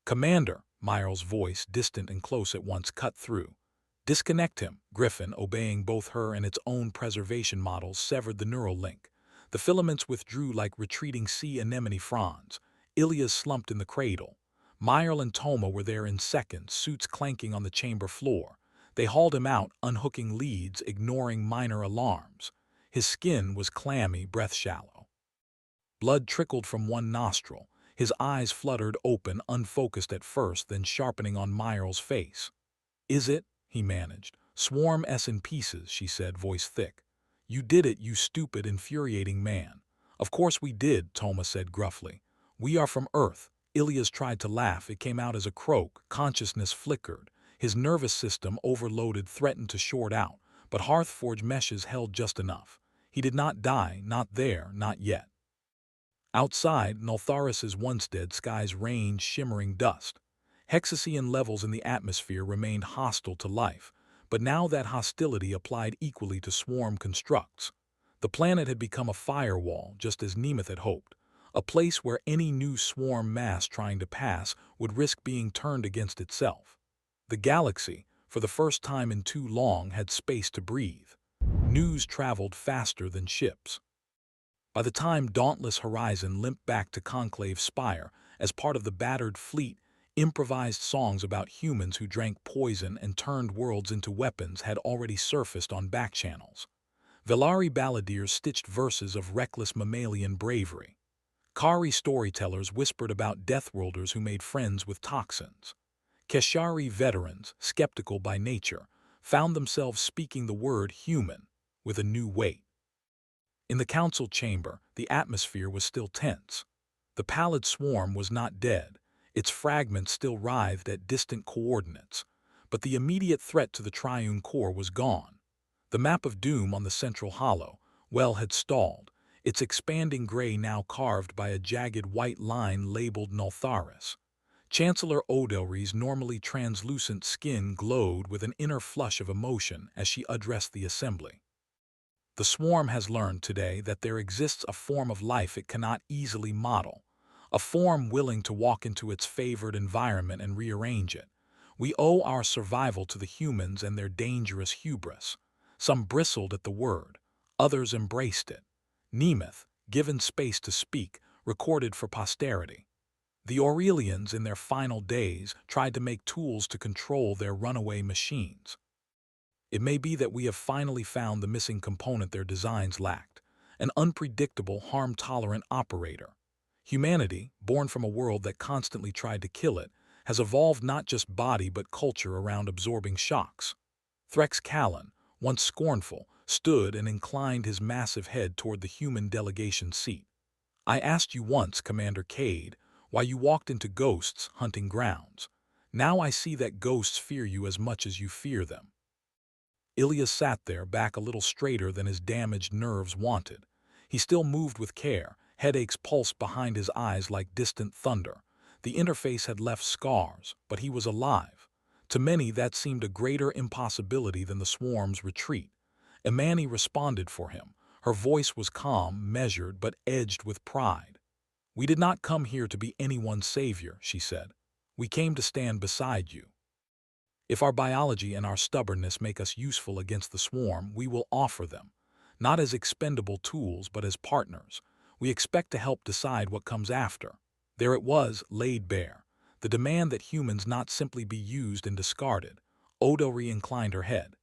"Commander," Myrle's voice, distant and close at once, cut through. "Disconnect him." Griffin, obeying both her and its own preservation models, severed the neural link. The filaments withdrew like retreating sea anemone fronds. Ilias slumped in the cradle. Myrle and Toma were there in seconds, suits clanking on the chamber floor. They hauled him out, unhooking leads, ignoring minor alarms. His skin was clammy, breath shallow. Blood trickled from one nostril. His eyes fluttered open, unfocused at first, then sharpening on Myrle's face. "Is it?" he managed. "Swarm S in pieces," she said, voice thick. "You did it, you stupid, infuriating man." "Of course we did," Toma said gruffly. "We are from Earth." Ilias tried to laugh. It came out as a croak. Consciousness flickered. His nervous system, overloaded, threatened to short out, but Hearthforge meshes held just enough. He did not die, not there, not yet. Outside, Nultharis's once-dead skies rained shimmering dust. Hexacean levels in the atmosphere remained hostile to life, but now that hostility applied equally to swarm constructs. The planet had become a firewall, just as Nemeth had hoped, a place where any new swarm mass trying to pass would risk being turned against itself. The galaxy, for the first time in too long, had space to breathe. News traveled faster than ships. By the time Dauntless Horizon limped back to Conclave Spire as part of the battered fleet, improvised songs about humans who drank poison and turned worlds into weapons had already surfaced on backchannels. Velari balladeers stitched verses of reckless mammalian bravery. Kari storytellers whispered about deathworlders who made friends with toxins. Keshari veterans, skeptical by nature, found themselves speaking the word human with a new weight. In the council chamber, the atmosphere was still tense. The Pallid Swarm was not dead. Its fragments still writhed at distant coordinates, but the immediate threat to the Triune core was gone. The map of doom on the central hollow, had stalled, its expanding gray now carved by a jagged white line labeled Nultharis. Chancellor Odelri's normally translucent skin glowed with an inner flush of emotion as she addressed the assembly. "The swarm has learned today that there exists a form of life it cannot easily model, a form willing to walk into its favored environment and rearrange it. We owe our survival to the humans and their dangerous hubris." Some bristled at the word, others embraced it. Nemeth, given space to speak, recorded for posterity. The Aurelians, in their final days, tried to make tools to control their runaway machines. It may be that we have finally found the missing component their designs lacked, an unpredictable, harm-tolerant operator. Humanity, born from a world that constantly tried to kill it, has evolved not just body but culture around absorbing shocks. Threx Callan, once scornful, stood and inclined his massive head toward the human delegation seat. "I asked you once, Commander Kade, why you walked into ghosts' hunting grounds. Now I see that ghosts fear you as much as you fear them." Ilias sat there, back a little straighter than his damaged nerves wanted. He still moved with care, headaches pulsed behind his eyes like distant thunder. The interface had left scars, but he was alive. To many that seemed a greater impossibility than the swarm's retreat. Imani responded for him. Her voice was calm, measured, but edged with pride. "We did not come here to be anyone's savior," she said. "We came to stand beside you. If our biology and our stubbornness make us useful against the swarm, we will offer them, not as expendable tools but as partners. We expect to help decide what comes after." There it was, laid bare, the demand that humans not simply be used and discarded. Odelri inclined her head.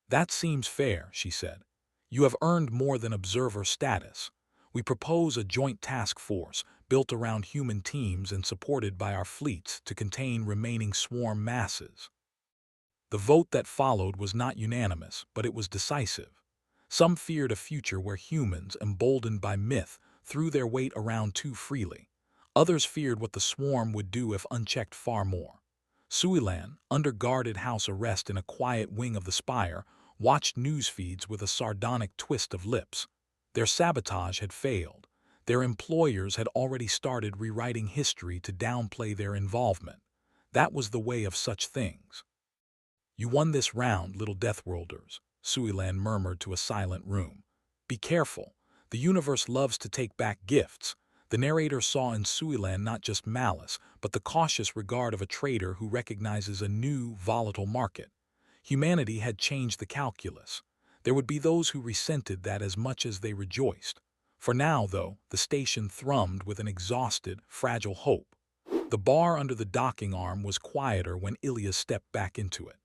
"That seems fair," she said. "You have earned more than observer status. We propose a joint task force, built around human teams and supported by our fleets to contain remaining swarm masses." The vote that followed was not unanimous, but it was decisive. Some feared a future where humans, emboldened by myth, threw their weight around too freely. Others feared what the swarm would do if unchecked far more. Suilan, under guarded house arrest in a quiet wing of the spire, watched news feeds with a sardonic twist of lips. Their sabotage had failed. Their employers had already started rewriting history to downplay their involvement. That was the way of such things. "You won this round, little Deathworlders," Suilan murmured to a silent room. "Be careful. The universe loves to take back gifts." The narrator saw in Suilan not just malice, but the cautious regard of a trader who recognizes a new, volatile market. Humanity had changed the calculus. There would be those who resented that as much as they rejoiced. For now, though, the station thrummed with an exhausted, fragile hope. The bar under the docking arm was quieter when Ilias stepped back into it.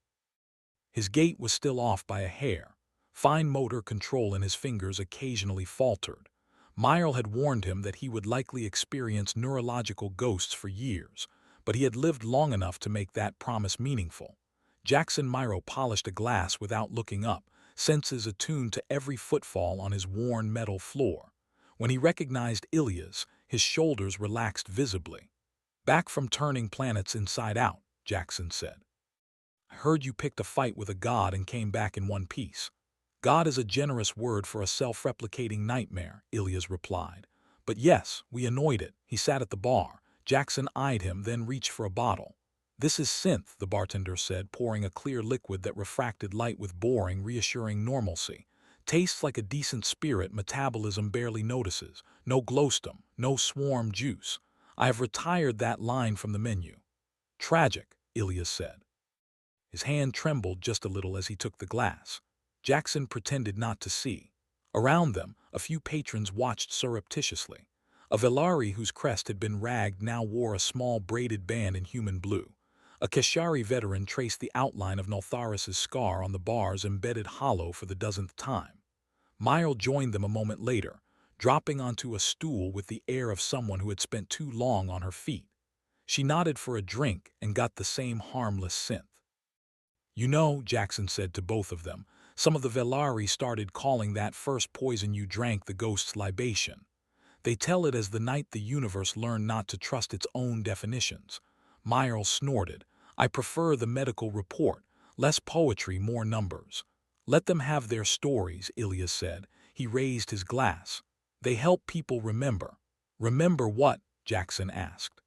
His gait was still off by a hair. Fine motor control in his fingers occasionally faltered. Myrle had warned him that he would likely experience neurological ghosts for years, but he had lived long enough to make that promise meaningful. Jackson Myrle polished a glass without looking up, senses attuned to every footfall on his worn metal floor. When he recognized Ilias, his shoulders relaxed visibly. "Back from turning planets inside out," Jackson said. "I heard you picked a fight with a god and came back in one piece." "God is a generous word for a self-replicating nightmare," Ilias replied. "But yes, we annoyed it." He sat at the bar. Jackson eyed him, then reached for a bottle. "This is synth," the bartender said, pouring a clear liquid that refracted light with boring, reassuring normalcy. "Tastes like a decent spirit metabolism barely notices. No glowstone, no swarm juice. I have retired that line from the menu." "Tragic," Ilias said. His hand trembled just a little as he took the glass. Jackson pretended not to see. Around them, a few patrons watched surreptitiously. A Velari whose crest had been ragged now wore a small braided band in human blue. A Keshari veteran traced the outline of Nultharis' scar on the bar's embedded hollow for the dozenth time. Myrle joined them a moment later, dropping onto a stool with the air of someone who had spent too long on her feet. She nodded for a drink and got the same harmless synth. "You know," Jackson said to both of them, "some of the Velari started calling that first poison you drank the ghost's libation. They tell it as the night the universe learned not to trust its own definitions." Myrle snorted. "I prefer the medical report. Less poetry, more numbers." "Let them have their stories," Ilias said. He raised his glass. "They help people remember." "Remember what?" Jackson asked.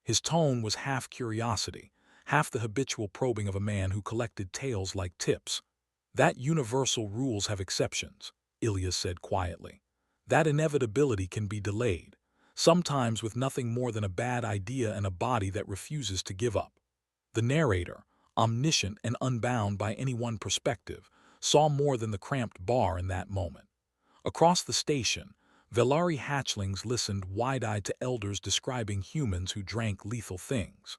His tone was half curiosity, half the habitual probing of a man who collected tales like tips. "That universal rules have exceptions," Ilias said quietly. "That inevitability can be delayed, sometimes with nothing more than a bad idea and a body that refuses to give up." The narrator, omniscient and unbound by any one perspective, saw more than the cramped bar in that moment. Across the station, Velari hatchlings listened wide-eyed to elders describing humans who drank lethal things.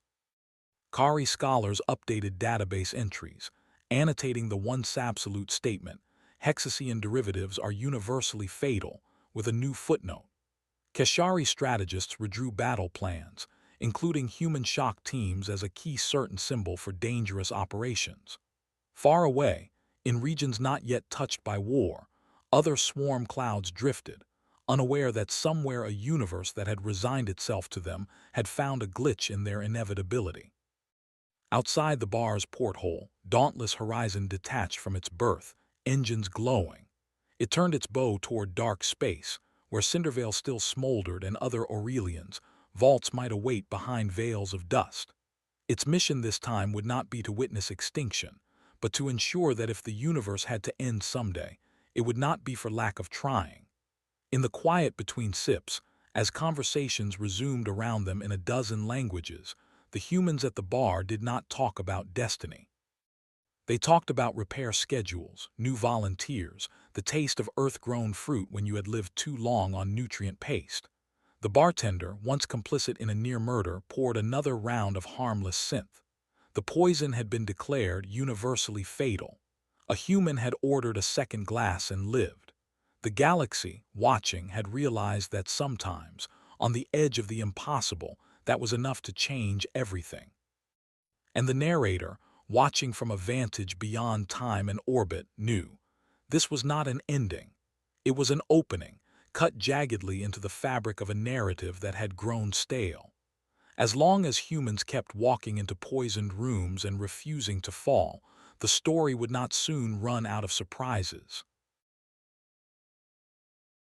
Kari scholars updated database entries, annotating the once absolute statement, "Hexacean derivatives are universally fatal," with a new footnote. Keshari strategists redrew battle plans, including human shock teams as a key certain symbol for dangerous operations. Far away, in regions not yet touched by war, other swarm clouds drifted, unaware that somewhere a universe that had resigned itself to them had found a glitch in their inevitability. Outside the bar's porthole, dauntless horizon detached from its berth, engines glowing. It turned its bow toward dark space, where Cinderveil still smoldered and other Aurelians, vaults might await behind veils of dust. Its mission this time would not be to witness extinction, but to ensure that if the universe had to end someday, it would not be for lack of trying. In the quiet between sips, as conversations resumed around them in a dozen languages, the humans at the bar did not talk about destiny. They talked about repair schedules, new volunteers, the taste of earth-grown fruit when you had lived too long on nutrient paste. The bartender, once complicit in a near murder, poured another round of harmless synth. The poison had been declared universally fatal. A human had ordered a second glass and lived. The galaxy, watching, had realized that sometimes, on the edge of the impossible, that was enough to change everything. And the narrator, watching from a vantage beyond time and orbit, knew. This was not an ending. It was an opening, cut jaggedly into the fabric of a narrative that had grown stale. As long as humans kept walking into poisoned rooms and refusing to fall, the story would not soon run out of surprises.